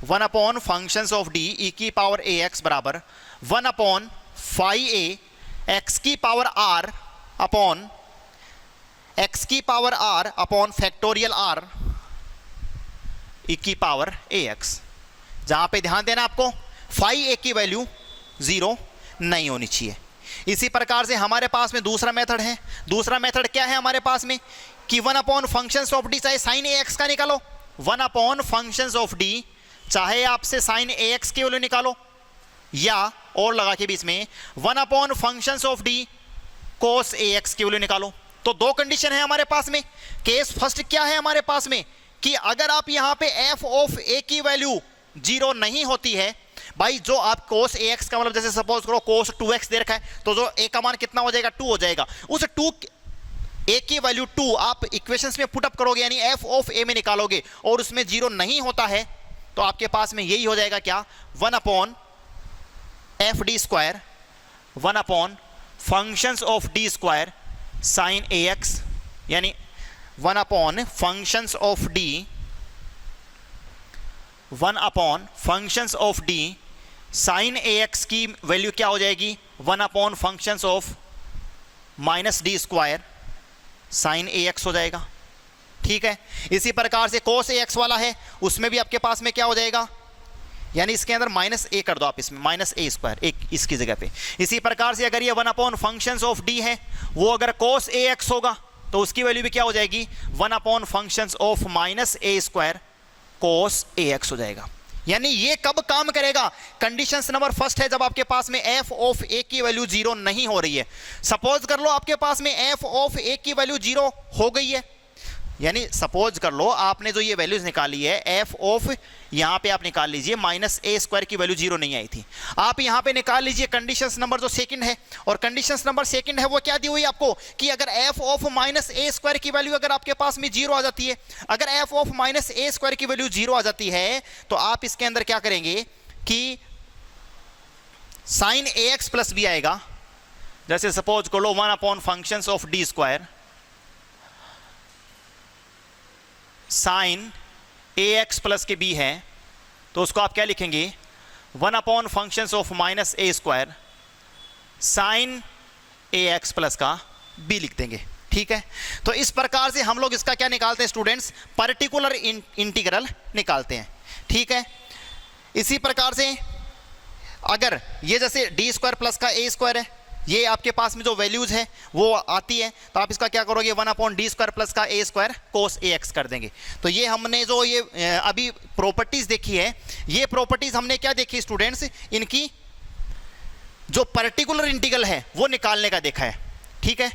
1 functions of D E की पावर ए एक्स बराबर 1/phi a एक्स की पावर r अपॉन एक्स की power r upon factorial r ई की पावर ए एक्स। जहां पे ध्यान देना आपको, फाई ए की वैल्यू 0 नहीं होनी चाहिए। इसी प्रकार से हमारे पास में दूसरा मेथड है। दूसरा मेथड क्या है हमारे पास में कि 1 फंक्शंस ऑफ डी, चाहे साइन ए एक्स का निकालो, 1 फंक्शंस ऑफ डी, चाहे आपसे साइन ए एक्स की वैल्यू निकालो, या और लगा के बीच में 1 functions of d cos A x की वैल्यू निकालो। तो दो कंडीशन है हमारे पास में। केस फर्स्ट क्या है हमारे पास में कि अगर आप यहां पे एफ ऑफ ए की वैल्यू 0 नहीं होती है, भाई जो आप कोस ए एक्स का मतलब जैसे सपोज करो कोस 2x दे रखा है, तो जो ए का मान कितना हो जाएगा, 2 हो जाएगा। उस 2 ए की वैल्यू 2 आप इक्वेशंस में पुट अप करोगे, यानी एफ ऑफ ए में निकालोगे, और उसमें 0 नहीं होता है, तो आपके पास में यही हो जाएगा क्या, 1/f(d²) 1 functions of d square sine a x, यानी 1 functions of d 1 functions of d sine a x की वैल्यू क्या हो जाएगी, 1 functions of -d² sine a x हो जाएगा। ठीक है, इसी प्रकार से कोस ए एक्स वाला है, उसमें भी आपके पास में क्या हो जाएगा, यानी इसके अंदर -a कर दो आप, इसमें -a² एक इसकी जगह पे। इसी प्रकार से अगर ये 1 फंक्शंस ऑफ डी है, वो अगर कोस ए एक्स होगा तो उसकी वैल्यू भी क्या हो जाएगी, 1 functions of -a² cos A x हो जाएगा। यानी ये कब काम करेगा, कंडीशंस नंबर फर्स्ट है जब आपके पास में एफ ऑफ ए की वैल्यू 0 नहीं हो रही है। सपोज कर लो आपके पास में एफ ऑफ ए की वैल्यू 0 हो गई है, यानी सपोज कर लो आपने जो ये वैल्यूज निकाली है एफ ऑफ, यहां पे आप निकाल लीजिए -a² की वैल्यू 0 नहीं आई थी, आप यहां पे निकाल लीजिए कंडीशंस नंबर जो सेकंड है, और कंडीशंस नंबर सेकंड है वो क्या दी हुई आपको कि अगर एफ ऑफ -a² की वैल्यू अगर आपके पास में 0 आ जाती है, अगर एफ ऑफ -a² की वैल्यू 0 आ जाती है, तो आप इसके अंदर क्या करेंगे कि sine a x plus b आएगा। जैसे सपोज कर लो 1 functions of d² sine a x plus के बी है, तो उसको आप क्या लिखेंगे, 1 functions of -a² sine a x plus का बी लिख देंगे। ठीक है, तो इस प्रकार से हम लोग इसका क्या निकालते हैं स्टूडेंट्स, पर्टिकुलर इंटीग्रल निकालते हैं। ठीक है, इसी प्रकार से अगर ये जैसे d² प्लस का a² है, ये आपके पास में जो वैल्यूज है वो आती है, तो आप इसका क्या करोगे, 1/d² प्लस का a² कोस ए एक्स कर देंगे। तो ये हमने जो ये अभी प्रॉपर्टीज देखी है, ये प्रॉपर्टीज हमने क्या देखी स्टूडेंट्स, इनकी जो पर्टिकुलर इंटीग्रल है वो निकालने का देखा है। ठीक है,